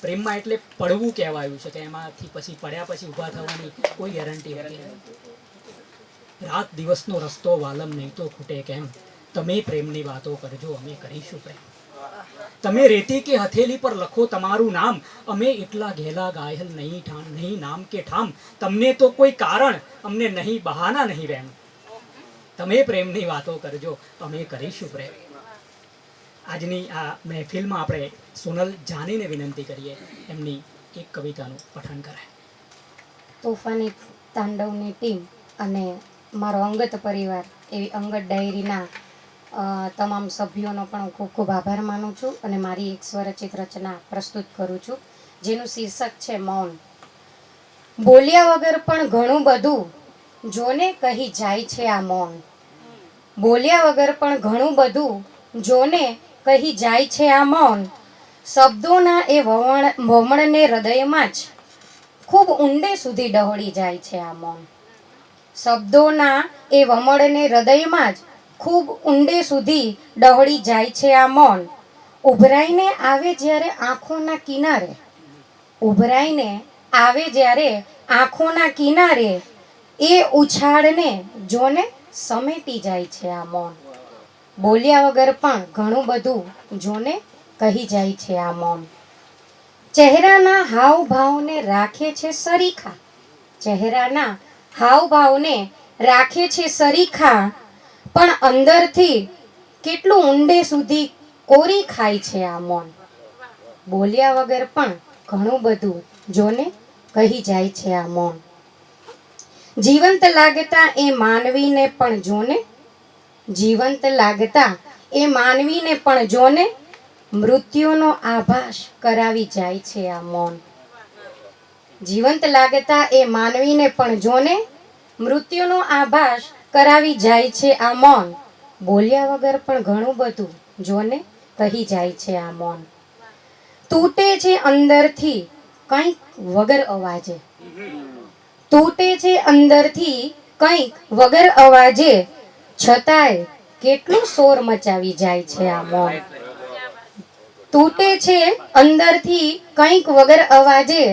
પ્રેમમાં એટલે પડવું કહેવાયું છે કે એમાંથી પછી પડ્યા પછી ઊભા થવાની કોઈ ગેરંટી હોતી નથી. રાત દિવસનો રસ્તો વાલમ નહીં તો ખૂટે કેમ, તમે પ્રેમની વાતો કરજો અમે કરીશું પ્રેમ. તમે રેતી કે હથેલી પર લખો તમારું નામ, અમે એટલા ઘેલા ગાયલ નહીં નામ કે ઠામ. તમને તો કોઈ કારણ, અમને નહીં બહાના નહીં વેમ. તમે પ્રેમની વાતો કરજો અમે કરીશું પ્રેમ. આજની આ મહેફિલમાં આપણે સોનલ જાનીને વિનંતી કરીએ એમની એક કવિતાનું પઠન કરે. તોફાની તાંડવની ટીમ અને મારો અંગત પરિવાર એવી અંગત ડાયરીના તમામ સભ્યોનો પણ હું ખૂબ ખૂબ આભાર માનું છું અને મારી એક સ્વરચિત રચના પ્રસ્તુત કરું છું જેનું શીર્ષક છે મૌન. બોલ્યા વગર પણ ઘણું બધું જોને કહી જાય છે આ મૌન. બોલ્યા વગર પણ ઘણું બધું જોને કહી જાય છે આ મૌન. શબ્દોના એ વમણને હૃદયમાં જ ખૂબ ઊંડે સુધી ડહોળી જાય છે આ મૌન. શબ્દોના એ વમળને હૃદયમાં જ ખૂબ ઊંડે સુધી ડહોળી જાય છે આ મૌન. ઉભરાઈને આવે જ્યારે આંખોના કિનારે, ઉભરાઈને આવે જ્યારે આંખોના કિનારે, એ ઉછાળને જોને સમેટી જાય છે આ મૌન. બોલ્યા વગર પણ ઘણું બધું જોને કહી જાય છે આ મૌન. ચહેરાના હાવભાવને રાખે છે સરીખા, ચહેરાના હાવભાવને રાખે છે સરીખા, પણ અંદરથી કેટલું ઊંડે સુધી કોરી ખાય છે આ મૌન. બોલ્યા વગર પણ ઘણું બધું જોને કહી જાય છે આ મૌન. જીવંત લાગતા એ માનવીને પણ જોને, જીવંત લાગતા એ માનવીને પણ જોને, મૃત્યુનો આભાસ કરાવી જાય છે આ મૌન. જીવંત લાગતા એ માનવીને પણ જોને, મૃત્યુનો આભાસ કરાવી જાય છે આ મૌન, બોલ્યા વગર પણ ઘણું બધું જોને કહી જાય છે આ મૌન. તૂટે છે અંદરથી કંઈક વગર અવાજે, તૂટે છે અંદરથી કંઈક વગર અવાજે, છતાંય કેટલો શોર મચાવી જાય છે આ મૌન. તૂટે છે અંદરથી કંઈક વગર અવાજે,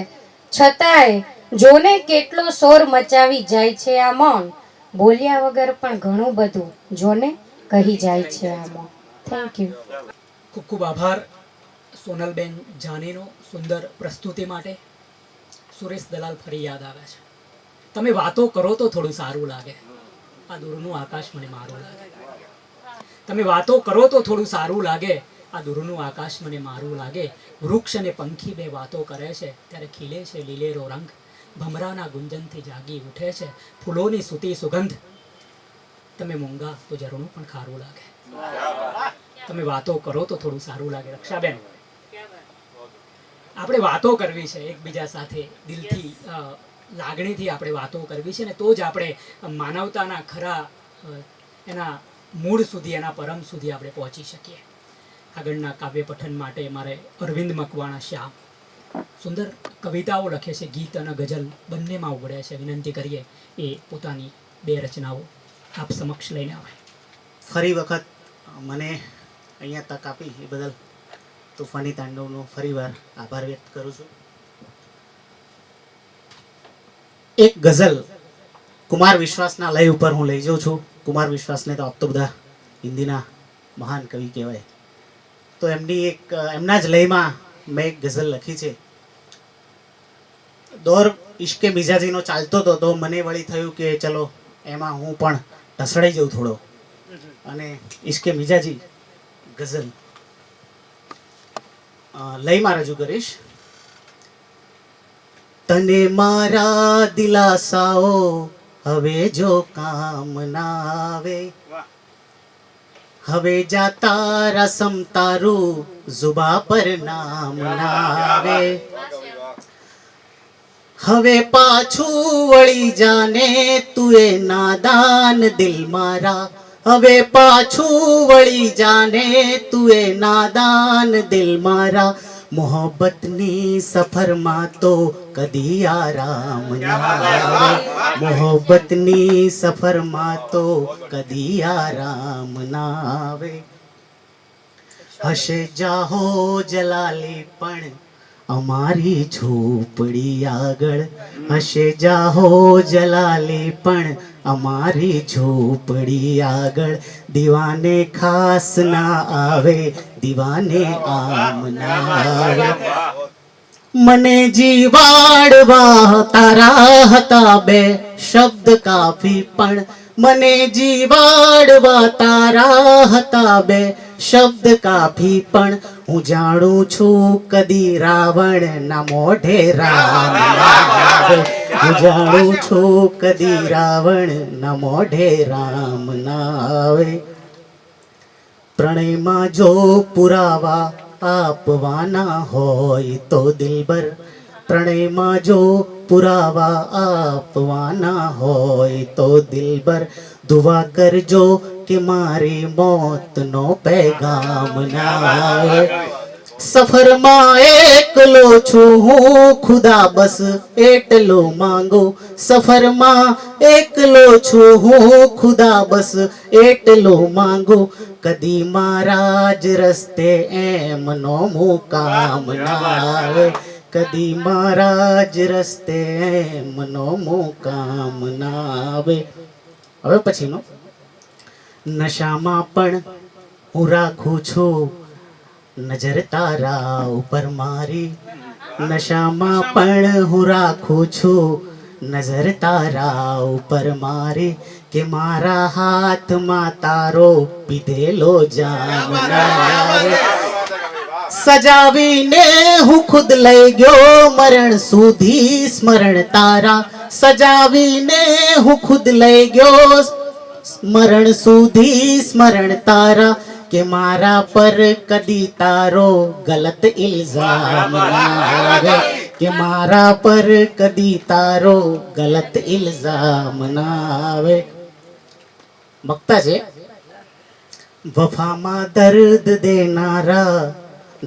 છતાંય જોને કેટલો શોર મચાવી જાય છે આ મૌન, બોલ્યા વગર પણ ઘણું બધું જોને કહી જાય છે આ મૌન. Thank you. ખૂબ ખૂબ આભાર સોનલબેન જાનીનો સુંદર પ્રસ્તુતિ માટે. સુરેશ દલાલ ફરી યાદ આવે છે. તમે વાતો કરો તો થોડું સારું લાગે, આ દૂરનું આકાશ મને મારું લાગે. તમે વાતો કરો તો થોડું સારું લાગે, આ દૂરનું આકાશ મને મારું લાગે. વૃક્ષ અને પંખી બે વાતો કરે છે ત્યારે ખીલે છે લીલેરો રંગ, ભમરાના ગુંજનથી જાગી ઉઠે છે ફૂલોની સૂતી સુગંધ. તમે મૂંગા તો ઝરણું પણ ખારું લાગે. તમે વાતો કરો તો થોડું સારું લાગે. રક્ષાબેન, આપણે વાતો કરવી છે એકબીજા સાથે, દિલથી લાગણીથી આપણે વાતો કરવી છે ને તો જ આપણે માનવતાના ખરા એના મૂળ સુધી, એના પરમ સુધી આપણે પહોંચી શકીએ. આગળના કાવ્ય પઠન માટે મારે અરવિંદ મકવાણા શ્યામ સુંદર કવિતાઓ લખે છે, ગીત અને ગઝલ બંનેમાં ઉગડે છે. વિનંતી કરીએ એ પોતાની બે રચનાઓ આપ સમક્ષ લઈને આવે. ફરી વખત મને અહીંયા તક આપી એ બદલ તોફાની તાંડવનો ફરીવાર આભાર વ્યક્ત કરું છું. એક ગઝલ કુમાર વિશ્વાસના લય ઉપર હું લઈ જાઉં છું. કુમાર વિશ્વાસને તો આપ તો બધા હિન્દીના મહાન કવિ કહેવાય, તો એમના જ લયમાં મેં એક ગઝલ લખી છે. દોર ઇશ્કે મિજાજીનો ચાલતો હતો તો મને વળી થયું કે ચલો એમાં હું પણ ઢસડાઈ જાઉં થોડો, અને ઇશ્કે મિજાજી ગઝલ લયમાં રજૂ કરીશ. તને મારા દિલાસાઓ હવે જો કામ ના આવે, હવે જાતા રસમ તારું જુબા પર નામ ના આવે, હવે પાછું વળી જાને તુએ નાદાન દિલ મારા, હવે પાછું વળી જાને તુએ નાદાન દિલ મારા, મોહબ્બતની સફરમાં તો કદી આરામ ના આવે, મોહબ્બતની સફરમાં તો કદી આરામ ના આવે. હશે જાહો જલાલી પણ અમારી ઝૂંપડી આગળ, હશે જાહો જલાલી પણ અમારી ઝૂંપડી આગળ, દીવાને ખાસ ના આવે, દીવાને આમ ના આવે. મને જીવાડવા તારા હતા બે શબ્દ કાફી પણ, મને જીવાડવા તારા હતા બે શબ્દ કાફી પણ, હું જાણું છું કદી રાવણ ના મોઢે રામ ના આવે, હું જાણું છું કદી રાવણ ના મોઢે રામ ના આવે. પ્રણયમાં જો પુરાવા આપવાના હોય તો દિલબર, પ્રણયમાં જો પુરાવા આપવાના હોય તો દિલબર, દુઆ કરજો કે મારી મોતનો પૈગામ ના આવે. સફરમાં એકલો છું હું ખુદા બસ એટલો માંગો, સફરમાં એકલો છું હું ખુદા બસ એટલો માંગો, કદી મારા જ રસ્તે એમનો મુકામ ના આવે, કદી મારા જ રસ્તે એમનો મુકામ ના આવે. હવે પછીનો, નશામાં પણ હું રાખું છું નજર તારા ઉપર મારી, નશામાં પણ હું રાખું છું નજર તારા ઉપર મારી, કે મારા હાથમાં તારો પીધેલો જામ ના આવે. સજાવીને હું ખુદ લઈ ગયો મરણ સુધી સ્મરણ તારા, સજાવીને હું ખુદ લઈ ગયો મરણ સુધી સ્મરણ તારા, કે મારા પર કદી તારો ગલત ઇલ્ઝામ ના આવે, કે મારા પર કદી તારો ગલત ઇલ્ઝામ ના આવે. વક્તા છે. વફામાં દર્દ દેનારા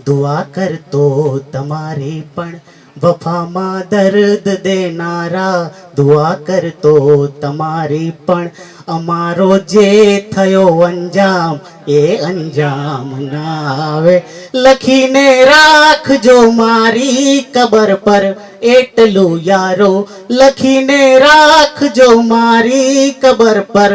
દુઆ કરતો તમારી પણ, વફામાં દર્દ દેનારા દુઆ કરતો તમારી પણ, અમારો જે થયો અંજામ એ અંજામ ના આવે. લખીને રાખજો મારી કબર પર એટલું યારો, લખીને રાખજો મારી કબર પર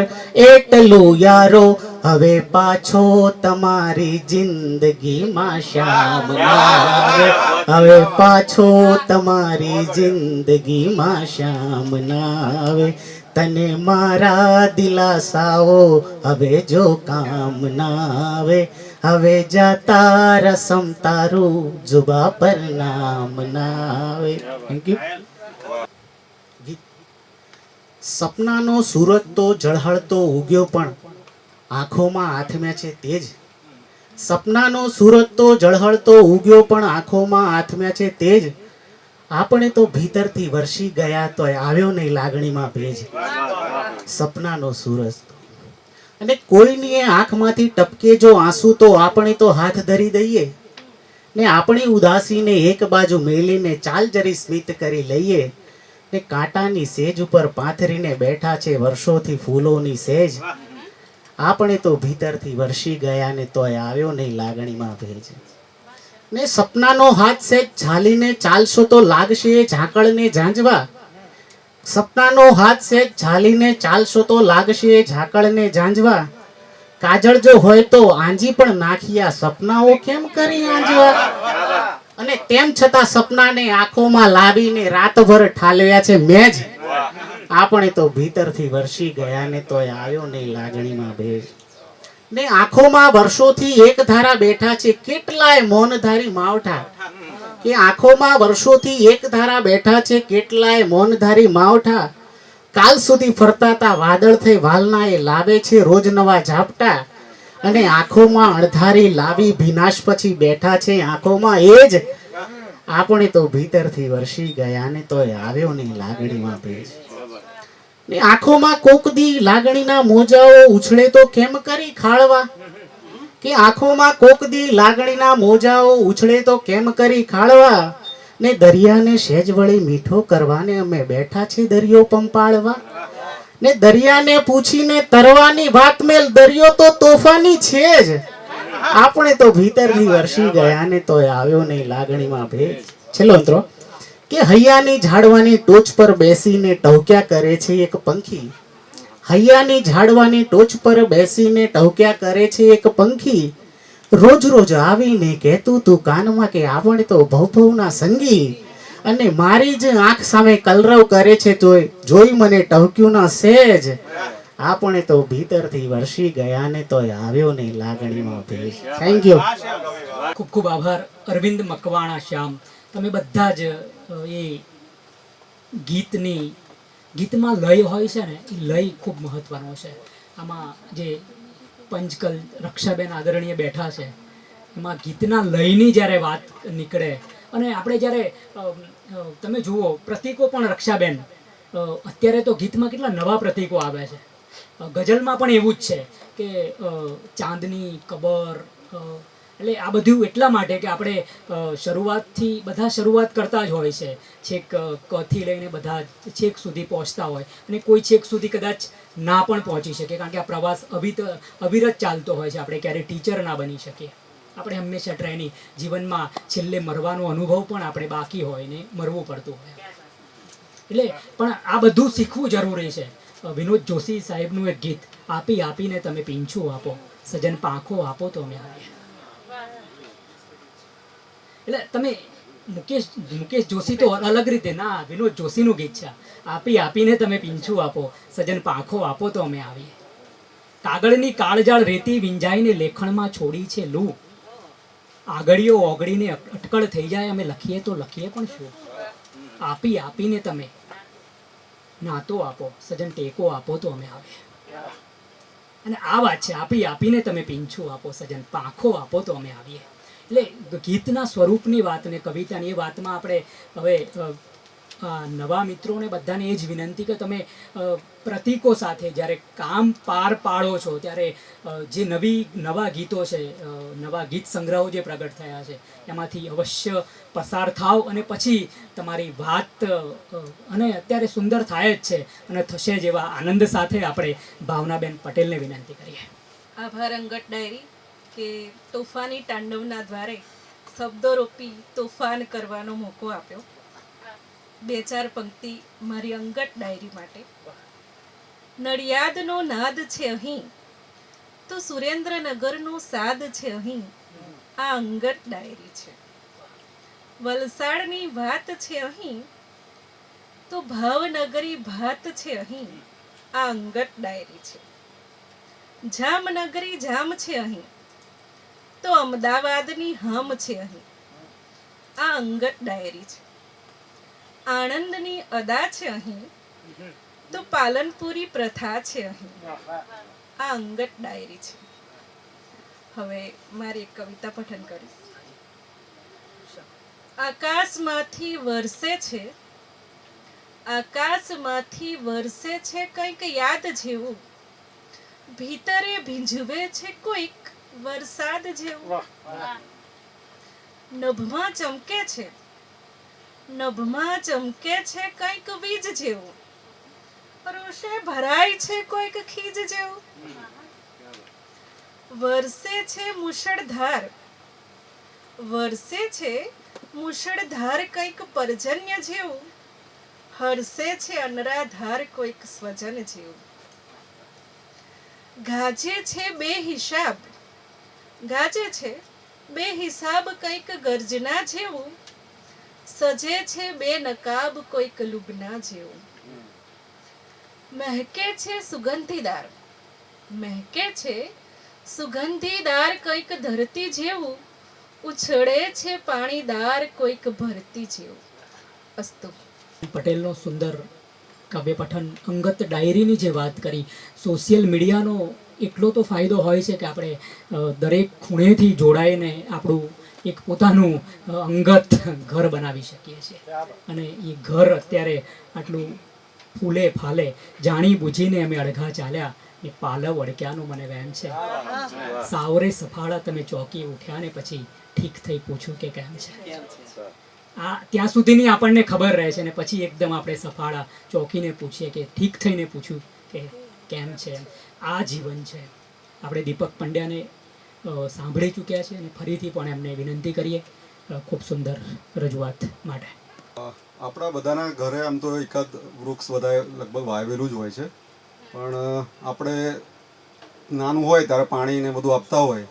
એટલું યારો. હવે પાછો તમારી જિંદગીમાં શ્યામ ના આવે, હવે પાછો તમારી જિંદગીમાં શ્યામ ના આવે. તને મારા દિલાસાઓ હવે જો કામ ના આવે, હવે જાતા રસમ તારું જુબા પર નામ ના આવે. Thank you. સપનાનો સૂરજ તો ઝળહળતો ઉગ્યો પણ આંખોમાં આથમ્યા છે તેજ. સપનાનો સૂરજ તો ઝળહળતો ઉગ્યો પણ આંખોમાં આથમ્યા છે તેજ. આપણે તો ભીતરથી વરસી ગયા તોય આવ્યો નહીં લાગણીમાં ભેજ. સપનાનો સૂરજ અને કોઈની આંખમાંથી ટપકે જો આંસુ તો આપણે તો હાથ ધરી દઈએ ને આપણી ઉદાસીને એક બાજુ મેલીને ચાલ જરી સ્મિત કરી લઈએ ને કાંટાની સેજ ઉપર પાથરીને બેઠા છે વર્ષોથી ફૂલોની સેજ. આપણે તો ભીતરથી વરસી ગયા ને તોય આવ્યો નહીં લાગણીમાં ભેજ. ને સપનાનો હાથ સેજ ઝાલીને ચાલશો તો લાગશે એ ઝાકળને ઝાંઝવા. સપનાનો હાથ સેજ ઝાલીને ચાલશો તો લાગશે એ ઝાકળને ઝાંઝવા. કાજળ જો હોય તો આંજી પણ નાખિયા સપનાઓ કેમ કરી આંજવા. અને તેમ છતાં સપનાને આંખોમાં લાવીને રાતભર ઠાલવ્યા છે મેજ. આપણે તો ભીતરથી વરસી ગયા ને તોય આવ્યો નહીં લાગણીમાં ભેજ. ને આંખોમાં વર્ષોથી એક ધારા બેઠા છે કેટલાય મૌનધારી માવઠા. કે આંખોમાં વર્ષોથી એક ધારા બેઠા છે કેટલાય મૌનધારી માવઠા. કાલ સુધી ફરતા તા વાદળ થઈ વાલના એ લાવે છે રોજ નવા ઝાપટા. અને આંખોમાં અણધારી લાવી ભીનાશ પછી બેઠા છે આંખોમાં એ જ. આપણે તો ભીતરથી વરસી ગયા ને તોય આવ્યો નહીં લાગણીમાં ભેજ. ને આંખોમાં કોકદી લાગણીના મોજાઓ ઉછળે તો કેમ કરી ખાળવા. કે આંખોમાં કોકદી લાગણીના મોજાઓ ઉછળે તો કેમ કરી ખાળવા. ને દરિયાને સહેજ વળી મીઠો કરવાને અમે બેઠા છે દરિયો પંપાળવા. ને દરિયાને પૂછીને તરવાની વાત મેલ દરિયો તો તોફાની છે જ. આપણે તો ભીતરથી વરસી ગયા ને તોય આવ્યો નહીં લાગણીમાં ભેજ. છેલ્લો અંતરો કે હૈયાની ઝાડવાની ટોચ પર બેસીને ટહુક્યા કરે છે એક પંખી. હૈયાની ઝાડવાની ટોચ પર બેસીને ટહુક્યા કરે છે એક પંખી. રોજ રોજ આવીને કહેતું તું કાનમાં કે આપણે તો ભવભવના સંગી. અને મારી જ આંખ સામે કલરવ કરે છે તોય જોઈ મને ટહુક્યું ના સેજ. આપણે તો ભીતરથી વરસી ગયા ને તોય આવ્યો નહીં લાગણીમાં ભેજ. Thank you. ખૂબ ખૂબ આભાર અરવિંદ મકવાણા શ્યામ. તમે બધા જ એ ગીતમાં લય હોય છે ને એ લય ખૂબ મહત્વનો છે. આમાં જે પંચકલ રક્ષાબેન આદરણીય બેઠા છે એમાં ગીતના લયની જ્યારે વાત નીકળે અને આપણે જ્યારે તમે જુઓ પ્રતીકો પણ રક્ષાબેન અત્યારે તો ગીતમાં કેટલા નવા પ્રતીકો આવે છે. ગઝલમાં પણ એવું જ છે કે ચાંદની કબર. એટલે આ બધું એટલા માટે કે આપણે શરૂઆતથી બધા શરૂઆત કરતા જ હોય છે છેક કથી લઈને બધા છેક સુધી પહોંચતા હોય અને કોઈ છેક સુધી કદાચ ના પણ પહોંચી શકે કારણ કે આ પ્રવાસ અવિરત ચાલતો હોય છે. આપણે ક્યારેય ટીચર ના બની શકીએ. આપણે હંમેશા ટ્રેનિંગ જીવનમાં છેલ્લે મરવાનો અનુભવ પણ આપણે બાકી હોય ને મરવું પડતું હોય. એટલે પણ આ બધું શીખવું જરૂરી છે. વિનોદ જોશી સાહેબનું એક ગીત આપી આપીને તમે પીંછું આપો સજન પાંખો આપો તો અમે આવીએ. એટલે તમે મુકેશ જોશી તો અલગ રીતે ના વિનોદ જોશીનું ગીત છે. આપી આપીને તમે પીંછું આપો સજન પાંખો આપો તો અમે આવીએ. કાગળની કાળજાળ રેતી વિંજાઈને લેખણમાં છોડી છે લૂ. આગળીઓ ઓગળીને અટકળ થઈ જાય અમે લખીએ તો લખીએ પણ શું. આપી આપીને તમે નાતો આપો સજન ટેકો આપો તો અમે આવીએ. અને આ વાત છે આપી આપીને તમે પીંછું આપો સજન પાંખો આપો તો અમે આવીએ. એટલે ગીતના સ્વરૂપની વાત ને કવિતાની એ વાતમાં આપણે હવે નવા મિત્રોને બધાને એ જ વિનંતી કે તમે પ્રતીકો સાથે જ્યારે કામ પાર પાડો છો ત્યારે જે નવા ગીતો છે, નવા ગીત સંગ્રહો જે પ્રગટ થયા છે એમાંથી અવશ્ય પસાર થાવ અને પછી તમારી વાત અને અત્યારે સુંદર થાય જ છે અને થશે જેવા આનંદ સાથે આપણે ભાવનાબેન પટેલને વિનંતી કરીએ. આભાર અંગત ડાયરી કે તોફાની તાંડવના દ્વારે શબ્દોરૂપી તોફાન કરવાનો મોકો આપ્યો. 2-4 પંક્તિ મારી અંગત ડાયરી માટે. નડિયાદનો નાદ છે અહીં તો સુરેન્દ્રનગરનો સાદ છે અહીં, આ અંગત ડાયરી છે. વલસાડની વાત છે અહીં તો ભાવનગરી ભાત છે અહીં, આ અંગત ડાયરી છે. જામનગરી જામ છે અહીં તો અમદાવાદની હમ છે અહીં, આ અંગત ડાયરી છે. આણંદની અદા છે અહીં તો પાલનપુરી પ્રથા છે અહીં, આ અંગત ડાયરી છે. હવે મારી એક કવિતા પઠન કરીશ. આકાશમાંથી વરસે છે, આકાશમાંથી વરસે છે કંઈક યાદ જેવું, ભીતરે ભીંજવે છે કોઈક વરસાદ જેવું. નભમાં ચમકે છે, નભમાં ચમકે છે કંઈક વીજ જેવું, રોષે ભરાય છે કોઈક ખીજ જેવું. વરસે છે મુશળધાર, વરસે છે મુશળધાર કંઈક પર્જન્ય જેવું, હરસે છે અનરાધાર કોઈક સ્વજન જેવું. ગાજે છે બે હિસાબ, ગાજે છે બે હિસાબ કંઈક ગર્જના જેવું, સજે છે બે નકાબ કોઈક લુગના જેવું. મહેકે છે સુગંધીદાર, મહેકે છે સુગંધીદાર કંઈક ધરતી જેવું, ઉછળે છે પાણીદાર કોઈક ભરતી જેવું. અસ્તુ. પટેલનો સુંદર કાવ્ય પઠન. અંગત ડાયરીની જે વાત કરી, સોશિયલ મીડિયાનો એટલો તો ફાયદો હોય છે કે આપણે દરેક ખૂણેથી જોડાઈને આપણું એક પોતાનું અંગત ઘર બનાવી શકીએ છીએ અને એ ઘર અત્યારે આટલું ફૂલે ફાલે જાણી બુજીને અમે અડઘા ચાલ્યા ને પાલવ અડક્યાનું મને વહેમ છે. સાવરે સફાળા તમે ચોકી ઉઠ્યા ને પછી ઠીક થઈ પૂછ્યું કે કેમ છે. આ ત્યાં સુધીની આપણને ખબર રહે છે ને પછી એકદમ આપણે સફાળા ચોકીને પૂછીએ કે ઠીક થઈને પૂછ્યું કે કેમ છે. આ જીવન છે. આપણે દીપક પંડ્યાને સાંભળી ચૂક્યા છે અને ફરીથી પણ એમને વિનંતી કરીએ ખૂબ સુંદર રજૂઆત માટે. આપણા બધાના ઘરે આમ તો એકાદ વૃક્ષ બધાએ લગભગ વાવેલું જ હોય છે, પણ આપણે નાનું હોય ત્યારે પાણી ને બધું આપતા હોય,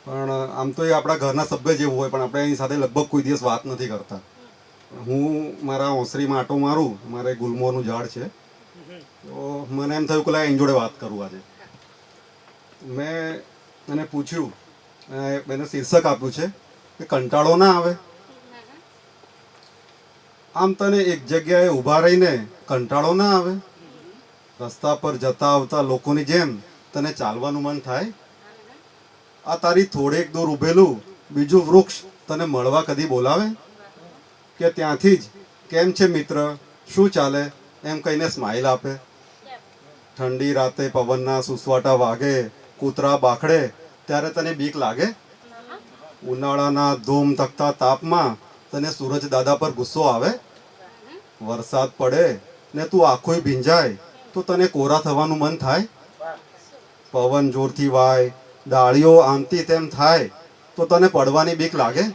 પણ આમ તો એ આપણા ઘરના સભ્ય જેવું હોય, પણ આપણે એની સાથે લગભગ કોઈ દિવસ વાત નથી કરતા. હું મારા ઓસરીમાં આંટો મારું, મારે ગુલમોહરનું ઝાડ છે, તો મને એમ થયું કે એની જોડે વાત કરું આજે. મેં એને પૂછ્યું, એને શીર્ષક આપ્યું છે કે કંટાળો ના આવે. આમ તને એક જગ્યાએ ઊભા રહીને કંટાળો ના આવે? રસ્તા પર જતા આવતા લોકોની જેમ તને ચાલવાનું મન થાય? આ તારી થોડેક દૂર ઊભેલું બીજું વૃક્ષ તને મળવા કદી બોલાવે? કે ત્યાંથી જ કેમ છે મિત્ર, શું ચાલે એમ કહીને સ્માઇલ આપે? ઠંડી રાતે પવનના સુસવાટા વાગે, કૂતરા બાખડે ત્યારે તને બીક લાગે? ઉનાળાના ધૂમ તકતા તાપમાં તને સૂરજ દાદા પર ગુસ્સો આવે? વરસાદ પડે ને તું આખું ભીંજાય તો તને કોરા થવાનું મન થાય? પવન જોરથી વાય, ડાળીઓ આમતી તેમ થાય તો તને પડવાની બીક લાગે?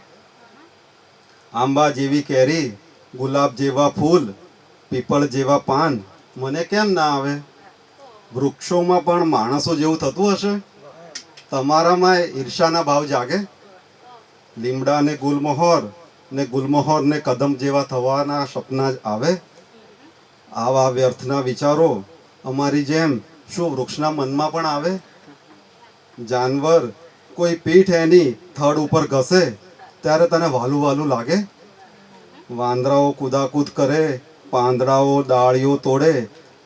આંબા જેવી કેરી, ગુલાબ જેવા ફૂલ, પીપળ જેવા પાન મને કેમ ના આવે? વૃક્ષોમાં પણ માણસો જેવું થતું હશે? તમારામાં ઈર્ષાના ભાવ જાગે? લીમડા ને ગુલમોહર ને ગુલમોહર ને કદમ જેવા થવાના સપના જ આવે? આવા વ્યર્થના વિચારો અમારી જેમ શું વૃક્ષના મનમાં પણ આવે? જાનવર કોઈ પીઠ એની થડ ઉપર ઘસે ત્યારે તને વાલું વાલું લાગે? વાંદરાઓ કૂદાકૂદ કરે, પાંદડાઓ ડાળીઓ તોડે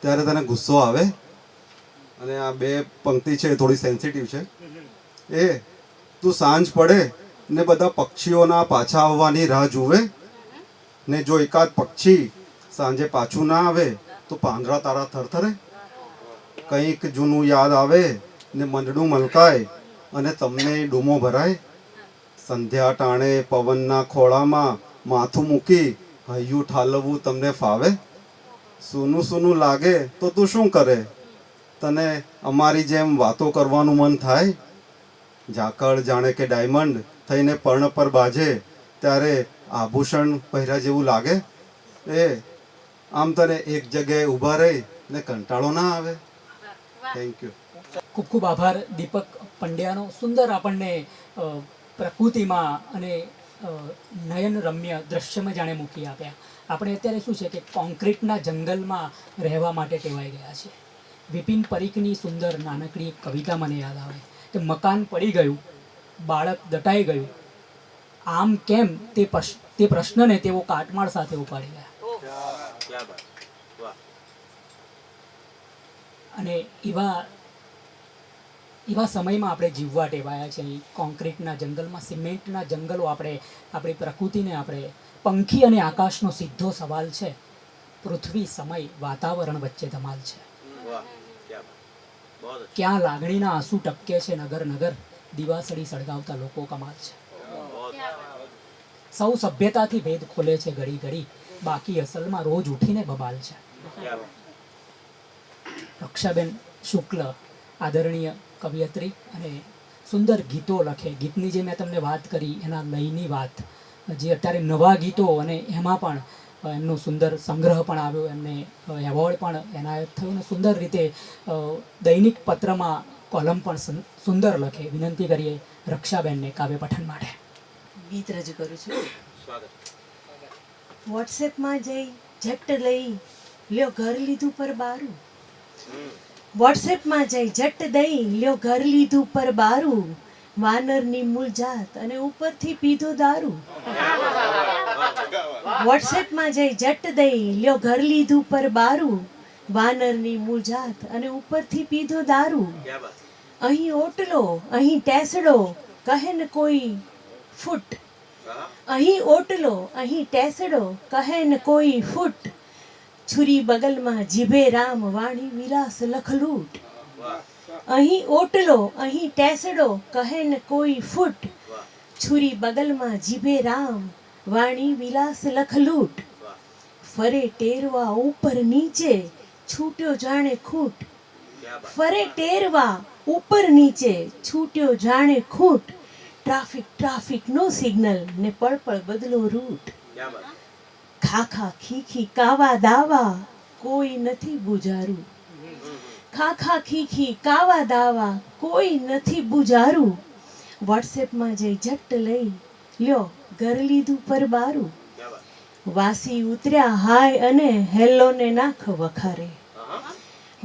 ત્યારે તને ગુસ્સો આવે? અને આ બે પંક્તિ છે થોડી સેન્સિટિવ છે. એ તું સાંજ પડે ને બધા પક્ષીઓના પાછા આવવાની રાહ જુએ ને જો એકાદ પક્ષી સાંજે પાછું ના આવે તો પાંદડા તારા થરથરે. કંઈક જૂનું યાદ આવે ને મંડળું મલકાય અને તમને ડૂમો ભરાય. સંધ્યા ટાણે પવનના ખોળામાં માથું મૂકી હૈયું ઠાલવવું તમને ફાવે. સૂનું સૂનું લાગે તો તું શું કરે? તને અમારી જેમ વાતો કરવાનું મન થાય? ઝાકળ જાણે કે ડાયમંડ થઈને પર્ણ પર બાજે ત્યારે આભૂષણ પહેર્યા જેવું લાગે. એ આમ તને એક જગ્યાએ ઊભા રહી ને કંટાળો ના આવે. Thank you. ખૂબ ખૂબ આભાર દીપક પંડ્યાનો. સુંદર આપણને પ્રકૃતિમાં અને નયન રમ્ય દ્રશ્યમાં જાણે મૂકી આપ્યા. આપણે અત્યારે શું છે કે કોન્ક્રીટના જંગલમાં રહેવા માટે ટેવાઈ ગયા છે. વિપિન પરીખની સુંદર નાનકડી એક કવિતા મને યાદ આવે કે મકાન પડી ગયું, બાળક દટાઈ ગયું, આમ કેમ તે પ્રશ્નને તેઓ કાટમાળ સાથે ઉપાડી ગયા. અને એવા સમયમાં આપણે જીવવા ટેવાયા છે. અહીં કોન્ક્રીટના જંગલમાં, સિમેન્ટના જંગલો આપણે આપણી પ્રકૃતિને આપણે પંખી અને આકાશનો સીધો સવાલ છે. પૃથ્વી, સમય, વાતાવરણ વચ્ચે ધમાલ છે. ક્યાં લાગણીના આંસુ ટપકે છે નગર નગર, દિવાસળી સળગાવતા લોકો કમાલ છે. સૌ સભ્યતાથી ભેદ ખોલે છે ઘડી ઘડી, બાકી અસલમાં રોજ ઉઠીને બબાલ છે. રક્ષાબેન શુક્લ આદરણીય કવિયત્રી અને સુંદર ગીતો લખે. ગીતની જે મેં તમને વાત કરી એના લયની વાત, જે અત્યારે નવા ગીતો અને એમાં પણ એમનો સુંદર સંગ્રહ પણ આવ્યો, એમને એવોર્ડ પણ એનાયત થયો અને સુંદર રીતે દૈનિક પત્રમાં કોલમ પણ સુંદર લખે. વિનંતી કરીએ રક્ષાબેનને કાવ્ય પઠન માટે. ગીત રજૂ કરું છું. વોટ્સએપમાં જઈ ઝટ લઈ લ્યો ઘર લીધું પર બારું. વોટ્સએપમાં જઈ ઝટ દઈ લ્યો ઘર લીધું પર બારું. વાનરની મૂળ જાત અને ઉપરથી પીધો દારૂ. વોટ્સએપમાં જઈ ઝટ દઈ લ્યો ઘર લીધું પર બારું. વાનરની મૂળ જાત અને ઉપરથી પીધો દારૂ. અહીં ઓટલો અહીં ટેસડો કહે ને કોઈ ફૂટ. અહીં ઓટલો અહીં ટેસડો કહે ને કોઈ ફૂટ. છુરી બગલમાં જીભે રામ વાણી વિલાસ લખલૂટ. અહીં ઓટલો અહીં ટેસડો કહે ને કોઈ ફૂટ. છુરી બગલમાં જીભે રામ વાણી વિલાસ લખલૂટ. ફરે ટેરવા ઉપર નીચે છૂટ્યો જાણે ખૂટ. ફરે ટેરવા ઉપર નીચે છૂટ્યો જાણે ખૂટ. ટ્રાફિક ટ્રાફિક નો સિગ્નલ ને પળપળ બદલો રૂટ. ખાખા ખીખી કાવા દાવા કોઈ નથી બુજારું. ખાખા ખીખી કાવા દાવા કોઈ નથી બુજારું. વોટ્સએપમાં જઈ ઝટ લઈ લ્યો ઘર લીધું પર બારું. વાસી ઉતર્યા હાય અને હેલો ને નાખ વખારે.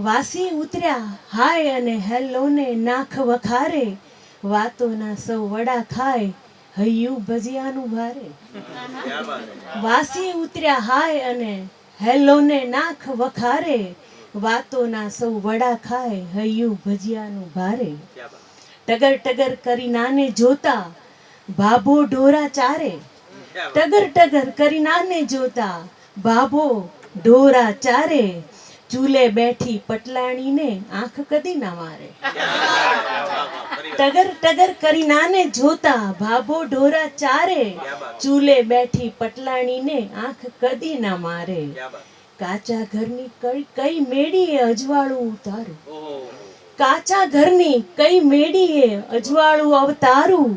વાસી ઉતર્યા હાય અને હેલો ને નાખ વખારે. વાતોના સૌ વડા ખાય હૈયું ભજીયાનું ભારે. વાસી ઉતર્યા હાય અને હેલો ને નાખ વખારે. વાતોના સૌ વડા ખાય હૈયું ભજીયાનું ભારે. ટગર ટગર કરી નાને જોતા ભાભો ઢોરા ચારે. ટગર ટગર કરી નાને જોતા ભાભો ઢોરા ચારે. ચૂલે બેઠી પટલાણીને આંખ કદી ના મારે. ટગર ટગર કરી નાને જોતા ભાભો ઢોરા ચારે. ચૂલે બેઠી પટલાણીને આંખ કદી ના મારે. કાચા ઘરની કઈ મેડીએ અજવાળું ઉતારું. કાચા ઘરની કઈ મેડીએ અજવાળું અવતારું.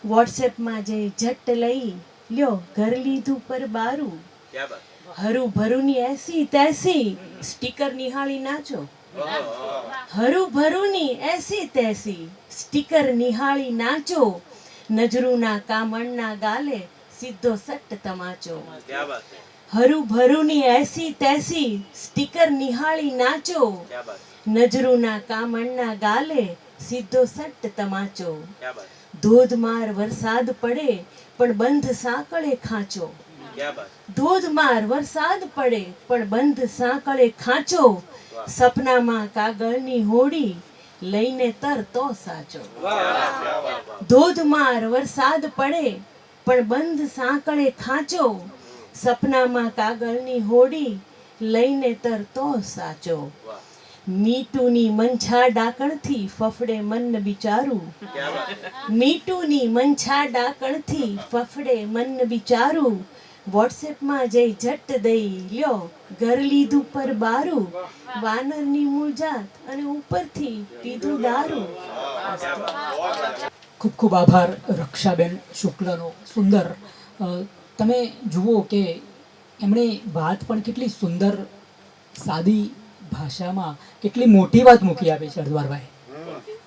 વોટ્સએપમાં જઈ ઝટ લઈ લ્યો ઘર લીધું પર બારું. હરું ભરુની એસી તેસી સ્ટીકર નિહાળી નાચો. હરું ભરુની એસી તેસી સ્ટીકર નિહાળી નાચો. નજરૂના કામણના ગાલે સીધો સટ્ટ તમાચો. હરું ભરુની એસી તેસી સ્ટીકર નિહાળી નાચો. નજરૂના કામણના ગાલે સીધો સટ્ટ તમાચો. ધોધમાર વરસાદ પડે પણ બંધ સાંકળે ખાંચો. ધોધમાર વરસાદ પડે પણ બંધ સાંકળે ખાંચો. સપનામાં કાગળની હોડી લઈને તરતો સાચો. ધોધમાર વરસાદ પડે પણ બંધ સાંકળે ખાંચો. સપનામાં કાગળની હોડી લઈને તરતો સાચો. મીઠુની મંછા ડાકણથી ફફડે મન બિચારું. મીઠુની મંછા ડાકણથી ફફડે મન બિચારું. વોટ્સએપમાં જઈ ઝટ દઈ લ્યો ઘર લીધું પર બારું. વાનરની મૂળજાત અને ઉપરથી પીધું દારૂ. ખૂબ ખૂબ આભાર રક્ષાબેન શુક્લનો. સુંદર તમે જુઓ કે એમણે વાત પણ કેટલી સુંદર સાદી ભાષામાં કેટલી મોટી વાત મૂકી આપી છે અડવારભાઈ,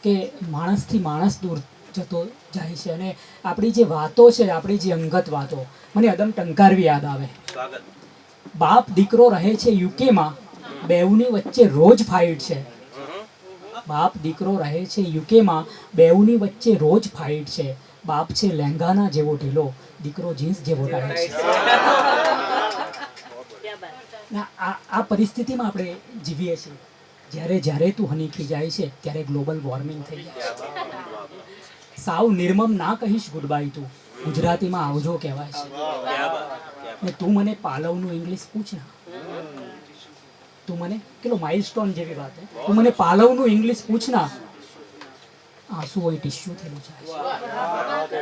કે માણસથી માણસ દૂર જતો જાય છે. અને આપણી જે વાતો છે, આપણી જે અંગત વાતો, મને અદમ ટંકારવી યાદ આવે. બાપ દીકરો રહે છે યુકેમાં, બેઉની વચ્ચે રોજ ફાઇટ છે. બાપ દીકરો રહે છે યુકેમાં, બેઉની વચ્ચે રોજ ફાઇટ છે. બાપ છે લહેંગાના જેવો ઢીલો, દીકરો જીન્સ જેવો ટાઈટ છે. આ પરિસ્થિતિમાં આપણે જીવીએ છીએ. જ્યારે તું હનીકી જાય છે ત્યારે ગ્લોબલ વોર્મિંગ થઈ જાય છે. સાવ નિર્મમ ના કહીશ ગુડ બાય તું, ગુજરાતીમાં આવજો કહેવાય છે. ને તું મને પાલવનું ઇંગ્લિશ પૂછ ને, તું મને કેટલો માઇલસ્ટોન જેવી વાત છે. તું મને પાલવનું ઇંગ્લિશ પૂછ ના, આંસુ હોય ટિશ્યુ થયેલું જાય છે.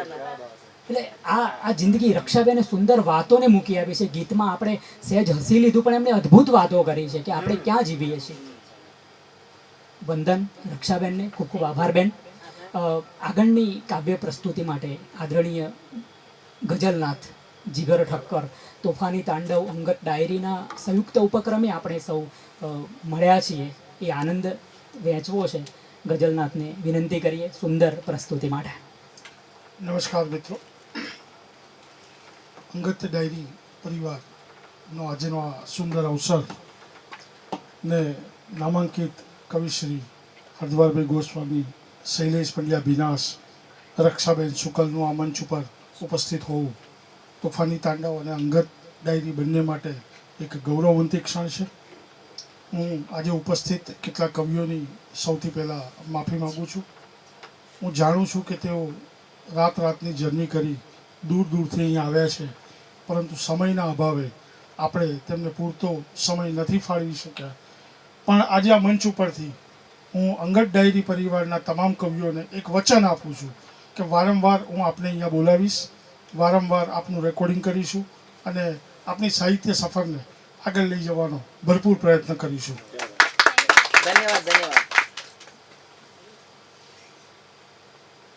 એટલે આ જિંદગી રક્ષાબેને સુંદર વાતોને મૂકી આપી છે. ગીતમાં આપણે સહેજ હસી લીધું, પણ એમણે અદ્ભુત વાતો કરી છે કે આપણે ક્યાં જીવીએ છીએ. વંદન રક્ષાબેનને, ખૂબ ખૂબ આભાર બેન. આગળની કાવ્ય પ્રસ્તુતિ માટે આદરણીય ગઝલનાથ જીગર ઠક્કર તોફાની તાંડવ અંગત ડાયરીના સંયુક્ત ઉપક્રમે આપણે સૌ મળ્યા છીએ. એ આનંદ વહેંચવો છે. ગઝલનાથને વિનંતી કરીએ સુંદર પ્રસ્તુતિ માટે. નમસ્કાર મિત્રો, અંગત ડાયરી પરિવારનો આજનો આ સુંદર અવસર ને નામાંકિત કવિશ્રી હરદ્વારભાઈ ગોસ્વામી, શૈલેષ પંડ્યા ભીનાસ, રક્ષાબેન શુકલનું આ મંચ ઉપર ઉપસ્થિત હોવું તોફાની તાંડવ અને અંગત ડાયરી બંને માટે એક ગૌરવવંતી ક્ષણ છે. હું આજે ઉપસ્થિત કેટલાક કવિઓની સૌથી પહેલાં માફી માગું છું. હું જાણું છું કે તેઓ રાતની જર્ની કરી દૂર દૂરથી અહીંયા આવ્યા છે, પરંતુ સમયના અભાવે આપણે તેમને પૂરતો સમય નથી ફાળવી શક્યા. પણ આજે આ મંચ ઉપરથી હું અંગત ડાયરી પરિવારના તમામ કવિઓને એક વચન આપું છું કે વારંવાર હું આપને અહીંયા બોલાવીશ, વારંવાર આપનું રેકોર્ડિંગ કરીશું અને આપની સાહિત્ય સફરને આગળ લઈ જવાનો ભરપૂર પ્રયત્ન કરીશું. ધન્યવાદ ધન્યવાદ.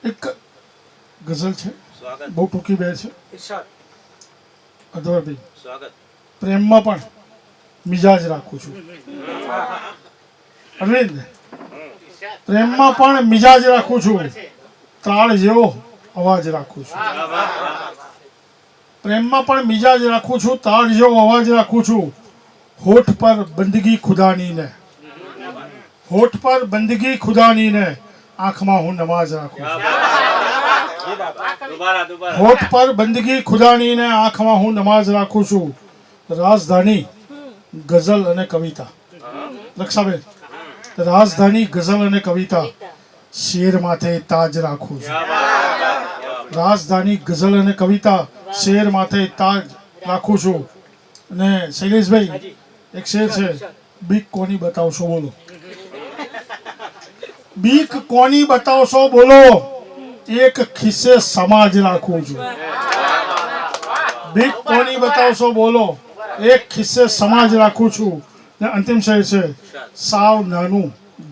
એક ગઝલ છે, બહુ ટૂંકી બે છે. અધવરભાઈ, પ્રેમમાં પણ મિજાજ રાખું છું. અરવિંદ, પ્રેમમાં પણ મિજાજ રાખું છું, તાળ જેવો અવાજ રાખું છું. પ્રેમમાં પણ મિજાજ રાખું છું, તાળ જેવો અવાજ રાખું છું. હોઠ પર બંદગી ખુદાની ને, હોઠ પર બંદગી ખુદાની ને, આંખમાં હું નમાઝ રાખું છું. હોઠ પર બંદગી ખુદાની ને, આંખમાં હું નમાઝ રાખું છું. રાજધાની ગઝલ અને કવિતા. રક્ષાબેન, રાજધાની ગઝલ અને કવિતા, શેર માથે તાજ રાખું છું. રાજધાની ગઝલ અને કવિતા, શેર માથે તાજ રાખું છું. અને શૈલેષભાઈ, એક શેર છે, બીક કોની બતાવશો બોલો. બીક કોની બતાવશો બોલો, એક ખિસ્સે સમાજ રાખું છું. બીક કોની બતાવશો બોલો, એક ખિસ્સે સમાજ રાખું છું. ને અંતિમ શેર છે, સાવ નાનું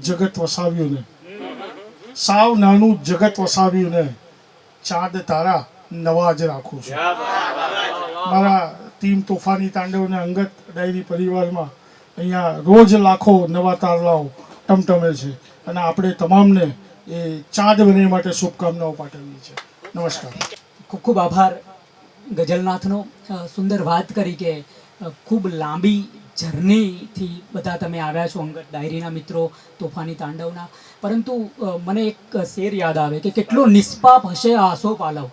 જગત વસાવ્યું ને, સાવ નાનું જગત વસાવ્યું ને, ચાંદ તારા નવા જ રાખું છું. મારા ટીમ તોફાની તાંડવ અને અંગત ડાયરી પરિવારમાં અહીંયા રોજ લાખો નવા તારલાઓ ટમટમે છે અને આપણે તમામને એ ચાંદ બને માટે શુભકામનાઓ પાઠવીએ છીએ. નમસ્કાર. ખૂબ ખૂબ આભાર ગઝલનાથનો. સુંદર વાત કરી કે ખૂબ લાંબી જર્નીથી બધા તમે આવ્યા છો અંગત ડાયરીના મિત્રો, તોફાની તાંડવના. પરંતુ મને એક શેર યાદ આવે કે કેટલો નિષ્પાપ હશે આ આસો પાલવ,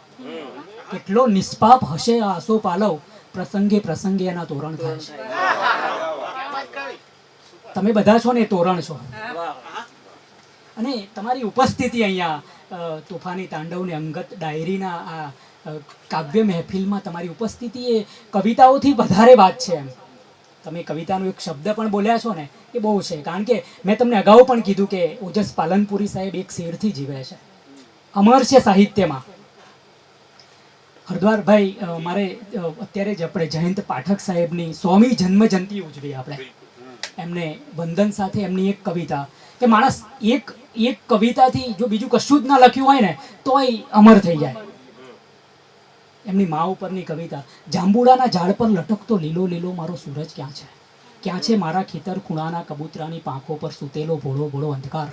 કેટલો નિષ્પાપ હશે આ આસો પાલવ, પ્રસંગે પ્રસંગે એના તોરણ થાય છે. તમે બધા છો ને એ તોરણ છો. અને તમારી ઉપસ્થિતિ અહીંયા તોફાની તાંડવને અંગત ડાયરીના આ કાવ્ય મહેફિલમાં તમારી ઉપસ્થિતિ એ કવિતાઓથી વધારે વાત છે એમ. તમે કવિતાનો એક શબ્દ પણ બોલ્યા છો ને એ બહુ છે, કારણ કે મેં તમને અગાઉ પણ કીધું કે ઓજસ પાલનપુરી સાહેબ એક શેરથી જીવે છે, અમર છે સાહિત્યમાં. હરદ્વારભાઈ, મારે અત્યારે જ આપણે જયંત પાઠક સાહેબની 100મી જન્મજયંતિ ઉજવી આપણે. એમને વંદન સાથે એમની એક કવિતા, કે માણસ એક કવિતાથી જો બીજું કશું જ ના લખ્યું હોય ને તોય અમર થઈ જાય. એમની મા ઉપરની કવિતા, જાંબુડાના ઝાડ પર લટકતો લીલો લીલો મારો સૂરજ ક્યાં છે? ક્યાં છે મારા ખેતર ખૂણાના કબૂતરાની પાંખો પર સૂતેલો ભોળો ભોળો અંધકાર?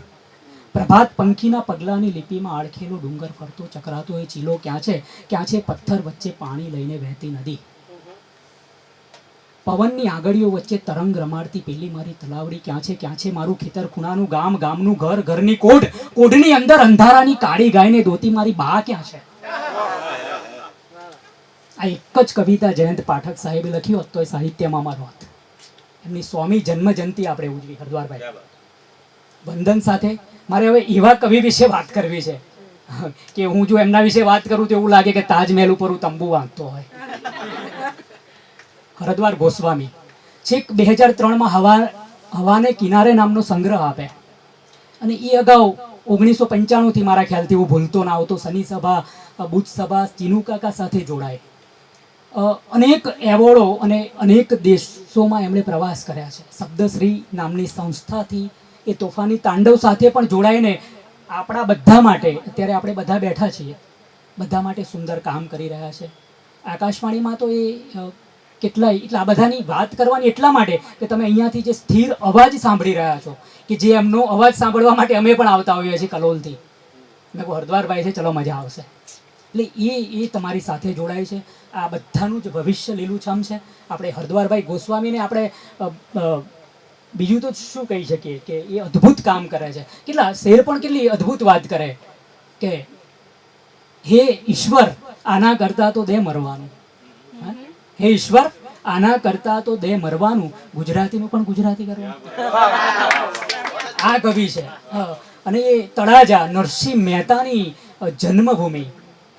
પ્રભાત પંખીના પગલાની લિપિમાં આળખેલો ડુંગર ફરતો ચકરાતો એ ચીલો ક્યાં છે? ક્યાં છે પથ્થર વચ્ચે પાણી લઈને વહેતી નદી? પવનની આંગળીઓ વચ્ચે તરંગ રમાડતી પેલી મારી તલાવડી ક્યાં છે? ક્યાં છે મારું ખેતર ખૂણાનું ગામ, ગામનું ઘર, ઘરની કોઢ, કોઢની અંદર અંધારાની કાળી ગાયને દોતી મારી બા ક્યાં છે? આ એક જ કવિતા જયંત પાઠક સાહેબે લખી હોત તો એ સાહિત્યમાં મારો હોત. એમની 100મી જન્મજયંતિ આપણે ઉજવી હરદ્વારભાઈ. વંદન સાથે મારે હવે એવા કવિ વિશે વાત કરવી છે કે હું જો એમના વિશે વાત કરું તો એવું લાગે કે તાજમહેલ ઉપર હું તંબુ બાંધતો હોય. હરદ્વાર ગોસ્વામી છેક 2003માં હવાને કિનારે નામનો સંગ્રહ આપે, અને એ અગાઉ 1995થી મારા ખ્યાલથી હું ભૂલતો ના આવતો સની સભા, બુચ સભા, ચીનુ કાકા સાથે જોડાય. અનેક એવોર્ડો અને અનેક દેશોમાં એમણે પ્રવાસ કર્યા છે. શબ્દશ્રી નામની સંસ્થાથી એ તોફાની તાંડવ સાથે પણ જોડાઈને આપણા બધા માટે, અત્યારે આપણે બધા બેઠા છીએ, બધા માટે સુંદર કામ કરી રહ્યા છે. આકાશવાણીમાં તો એ કેટલાય, એટલે આ બધાની વાત કરવાની એટલા માટે કે તમે અહીંયાથી જે સ્થિર અવાજ સાંભળી રહ્યા છો, કે જે એમનો અવાજ સાંભળવા માટે અમે પણ આવતા હોઈએ છીએ કલોલથી. મેં કહું હરદ્વારભાઈ છે, ચલો મજા આવશે. એટલે એ તમારી સાથે જોડાય છે. આ બધાનું જ ભવિષ્ય લીલુંછમ છે. આપણે હરદ્વારભાઈ ગોસ્વામીને આપણે બીજું તો શું કહી શકીએ કે એ અદ્ભુત કામ કરે છે. કેટલા શેર પણ કેટલી અદ્ભુત વાત કરે કે હે ઈશ્વર આના કરતા તો દે મરવાનું, હે ઈશ્વર આના કરતા તો દે મરવાનું, ગુજરાતીનું પણ ગુજરાતી કરવાનું. આ કવિ છે. અને એ તળાજા નરસિંહ મહેતાની જન્મભૂમિ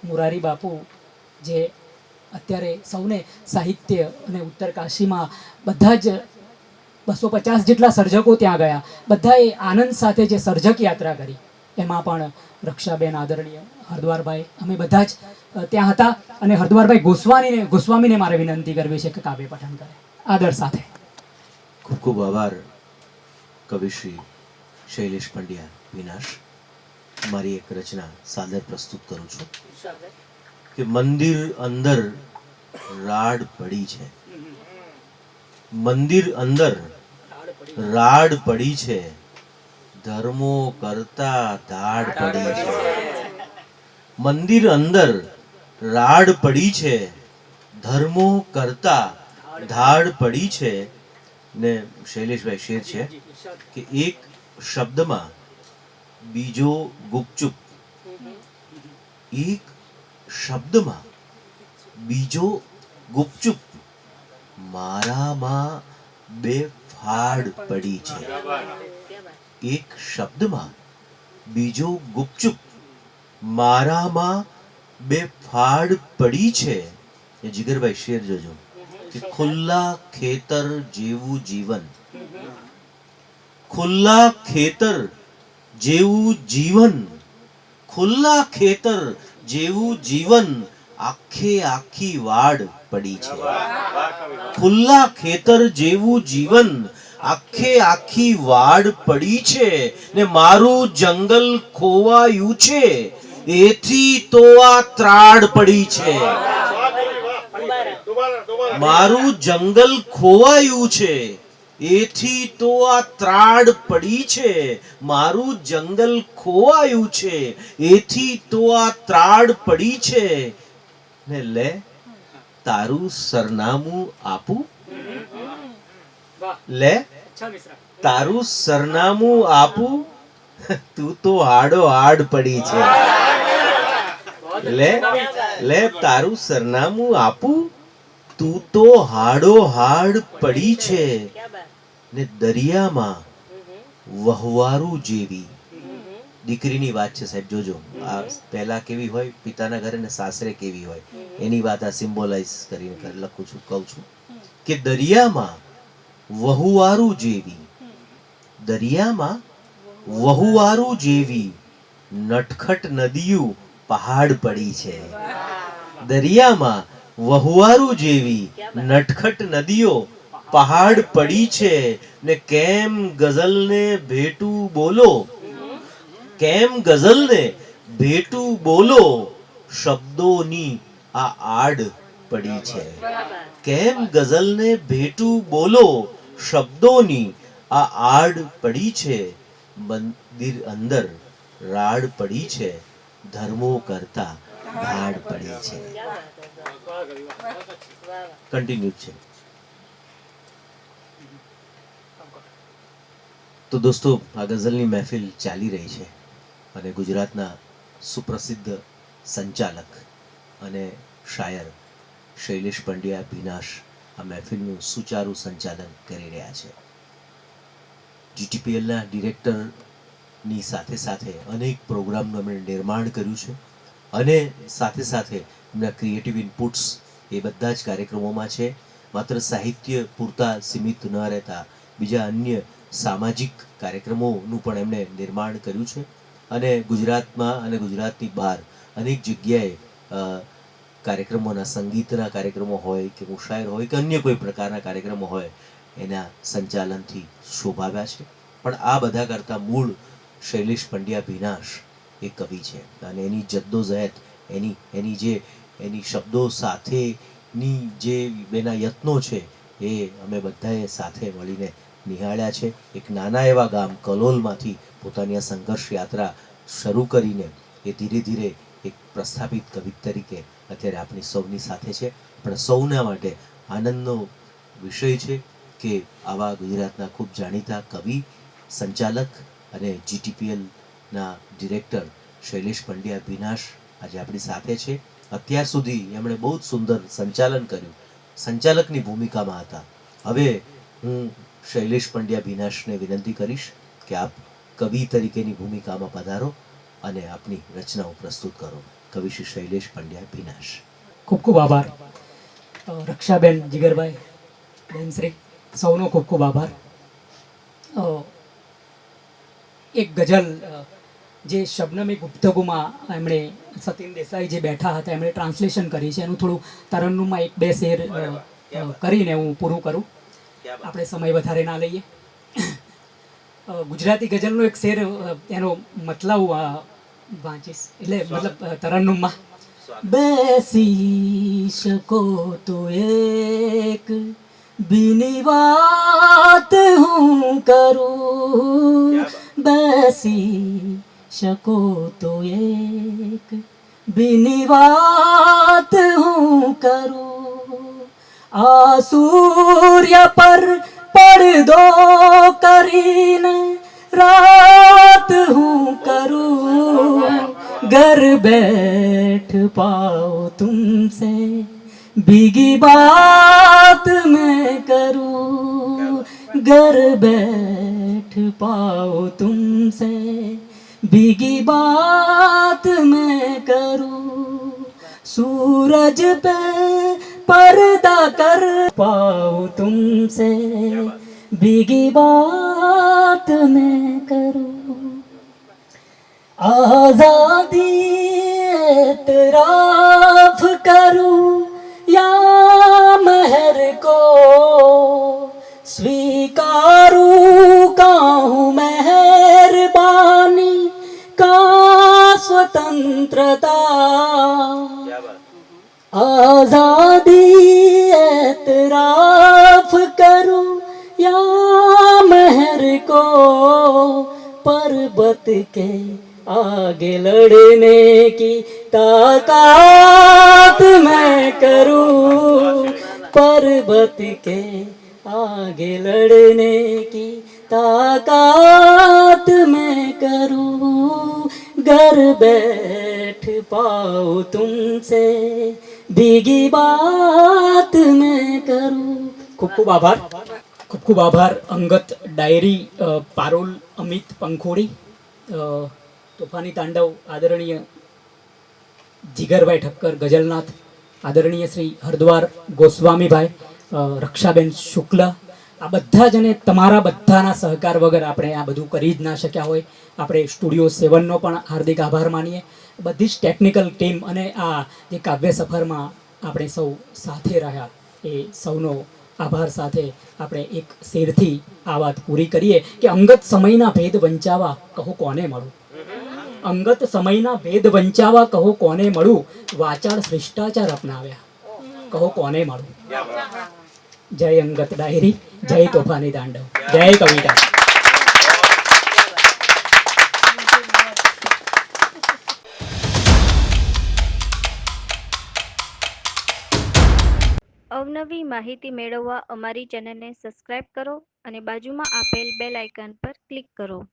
મોરારી બાપુ, જે અત્યારે સૌને સાહિત્ય અને ઉત્તર કાશીમાં બધા જ 250 જેટલા સર્જકો ત્યાં ગયા, બધાએ આનંદ સાથે જે સર્જક યાત્રા કરી, એમાં પણ રક્ષાબેન આદરણીય, હરદ્વારભાઈ, અમે બધા જ ત્યાં હતા. અને હરદ્વારભાઈ ગોસ્વામીને મારે વિનંતી કરવી છે કે કાવ્ય પઠન કરે આદર સાથે. ખૂબ ખૂબ આભાર કવિશ્રી શૈલેષ પંડ્યા વિનાશ. મારી એક રચના સાદર પ્રસ્તુત કરું છું કે મંદિર અંદર રાડ પડી છે, મંદિર અંદર રાડ પડી છે, ધર્મો કરતા ધાડ પડી છે. મંદિર અંદર રાડ પડી છે, ધર્મો કરતા ધાડ પડી છે. ને શૈલેષભાઈ શેર છે કે એક શબ્દમાં બીજો ગુપચુપ, એક શબ્દમાં બીજો ગુપચુપ, મારામાં બે ફાડ પડી છે. એક શબ્દમાં બીજો ગુપચુપ, મારામાં બે ફાડ પડી છે. એ જીગરભાઈ શેર જોજો કે ખુલ્લા ખેતર જેવું જીવન, ખુલ્લા ખેતર જેવું જીવન, ખુલ્લા ખેતર જેવું જીવન, આખે આખી વાડ પડી છે. ખુલ્લા ખેતર જેવું જીવન, આખે આખી વાડ પડી છે. ને મારું જંગલ ખોવાયું છે, એથી તો આ ત્રાડ પડી છે. મારું જંગલ ખોવાયું છે, એથી તો આ ત્રાડ પડી છે. મારું જંગલ ખોવાયું છે, એથી તો આ ત્રાડ પડી છે. ને લે તારું સરનામું આપું, લે તારું સરનામું આપું, તું તો હાડો હાડ પડી છે. લે લે તારું સરનામું આપું, તું તો હાડો હાડ પડી છે. ને દરિયામાં વહવારું જેવી, દીકરીની વાત છે સાહેબ, જોજો આ પહેલા કેવી હોય પિતાના ઘરે ને સાસરે કેવી હોય એની વાત આ સિમ્બોલાઇઝ કરીને લખું છું, કહું છું કે દરિયામાં વહુવારું જેવી, દરિયામાં વહુવારું જેવી નટખટ નદીયું પહાડ પડી છે. દરિયામાં વહુવારું જેવી નટખટ નદીઓ પહાડ પડી છે ને કેમ ગઝલને ભેટું બોલો, કેમ ગઝલને ભેટું બોલો શબ્દોની આ આડ પડી છે. કેમ ગઝલને ભેટું બોલો શબ્દોની આ આડ પડી છે. મંદિર અંદર રાડ પડી છે, ધર્મો કરતા ભાડ પડી છે. કન્ટિન્યુ છે. તો દોસ્તો આ ગઝલની મહેફિલ ચાલી રહી છે અને ગુજરાતના સુપ્રસિદ્ધ સંચાલક અને શાયર શૈલેષ પંડ્યા ભીનાશ આ મહેફિલનું સુચારું સંચાલન કરી રહ્યા છે. જીટીપીએલના ડિરેક્ટરની સાથે સાથે અનેક પ્રોગ્રામનું એમણે નિર્માણ કર્યું છે અને સાથે સાથે એમના ક્રિએટિવ ઇનપુટ્સ એ બધા જ કાર્યક્રમોમાં છે. માત્ર સાહિત્ય પૂરતા સીમિત ન રહેતા બીજા અન્ય સામાજિક કાર્યક્રમોનું પણ એમણે નિર્માણ કર્યું છે અને ગુજરાતમાં અને ગુજરાતની બહાર અનેક જગ્યાએ કાર્યક્રમોના સંગીતના કાર્યક્રમો હોય કે મુશાયર હોય કે અન્ય કોઈ પ્રકારના કાર્યક્રમો હોય એના સંચાલનથી શોભાવ્યા છે. પણ આ બધા કરતાં મૂળ શૈલેષ પંડ્યા ભીનાશ એ કવિ છે અને એની જદ્દોજહેદ એની શબ્દો સાથેની જે બેના યત્નો છે એ અમે બધાએ સાથે મળીને નિહાળ્યા છે. એક નાના એવા ગામ કલોલમાંથી પોતાની આ સંઘર્ષ યાત્રા શરૂ કરીને એ ધીરે ધીરે એક પ્રસ્થાપિત કવિ તરીકે અત્યારે આપણી સૌની સાથે છે. પણ સૌના માટે આનંદનો વિષય છે કે આવા ગુજરાતના ખૂબ જાણીતા કવિ, સંચાલક અને જીટીપીએલના ડિરેક્ટર શૈલેષ પંડ્યા ભીનાશ આજે આપણી સાથે છે. અત્યાર સુધી એમણે બહુ જ સુંદર સંચાલન કર્યું, સંચાલકની ભૂમિકામાં હતા. હવે હું શૈલેષ પંડ્યા ભીનાશને વિનંતી કરીશ કે આપ કવિ તરીકેની ભૂમિકામાં પધારો અને આપની રચનાઓ પ્રસ્તુત કરો. કવિ શ્રી શૈલેષ પંડ્યા ભીનાશ. ખૂબ ખૂબ આભાર રક્ષાબેન, જીગરભાઈ, બેનશ્રી, સૌનો ખૂબ ખૂબ આભાર. એક ગઝલ જે શબનમી ગુપ્તગુમાં એમણે સતીન દેસાઈ જે બેઠા હતા એમણે ટ્રાન્સલેશન કરી છે, એનું થોડું તરન્નુમમાં એક બે શેર કરીને હું પૂરું કરું, આપણે સમય વધારે ના લઈએ. ગુજરાતી ગઝલનો એક શેર એનો મતલબ વાંચીશ, એટલે મતલબ તરન્નુમમાં. બેસી શકો તો એક બીની વાત હું કરું, બેસી શકો તો એક બીની વાત હું કરું. આ સૂર્ય પર પડદો કરીને रात हूँ करूँ, घर बैठ पाओ तुमसे भीगी बात मैं करूँ, घर बैठ पाओ तुमसे भीगी बात मैं करूँ. सूरज पे पर्दा कर पाओ तुमसे भीगी बात मैं करूं. आजादी एतराफ करूं या महर को स्वीकारूं, कहूँ मेहरबानी का स्वतंत्रता. आजादी एतराफ करूं या महर को पर्वत के आगे लड़ने की ताकत मैं करूं, पर्वत के आगे लड़ने की ताकत मैं करूं. घर बैठ पाओ तुमसे भीगी बात मैं करूं. खूब खूब आभार. ખૂબ ખૂબ આભાર અંગત ડાયરી, પારોલ અમિત પંખોડી. તો તોફાની તાંડવ આદરણીય જીગરભાઈ ઠક્કર ગઝલનાથ, આદરણીય શ્રી હરદ્વાર ગોસ્વામીભાઈ, રક્ષાબેન શુક્લ, આ બધા જ અને તમારા બધાના સહકાર વગર આપણે આ બધું કરી જ ના શક્યા હોય. આપણે સ્ટુડિયો 7નો પણ હાર્દિક આભાર માનીએ, બધી જ ટેકનિકલ ટીમ, અને આ જે કાવ્ય સફરમાં આપણે સૌ સાથે રહ્યા એ સૌનો આભાર સાથે આપણે એક શેરથી આ વાત પૂરી કરીએ કે અંગત સમયના ભેદ વંચાવા કહો કોને મળું, અંગત સમયના ભેદ વંચાવા કહો કોને મળું, વાચાળ શિષ્ટાચાર અપનાવ્યા કહો કોને મળું. જય અંગત ડાયરી, જય તોફાની તાંડવ, જય કવિતા. અવનવી માહિતી મેળવવા અમારી ચેનલને સબસ્ક્રાઇબ કરો અને બાજુમાં આપેલ બેલ આઇકન પર ક્લિક કરો.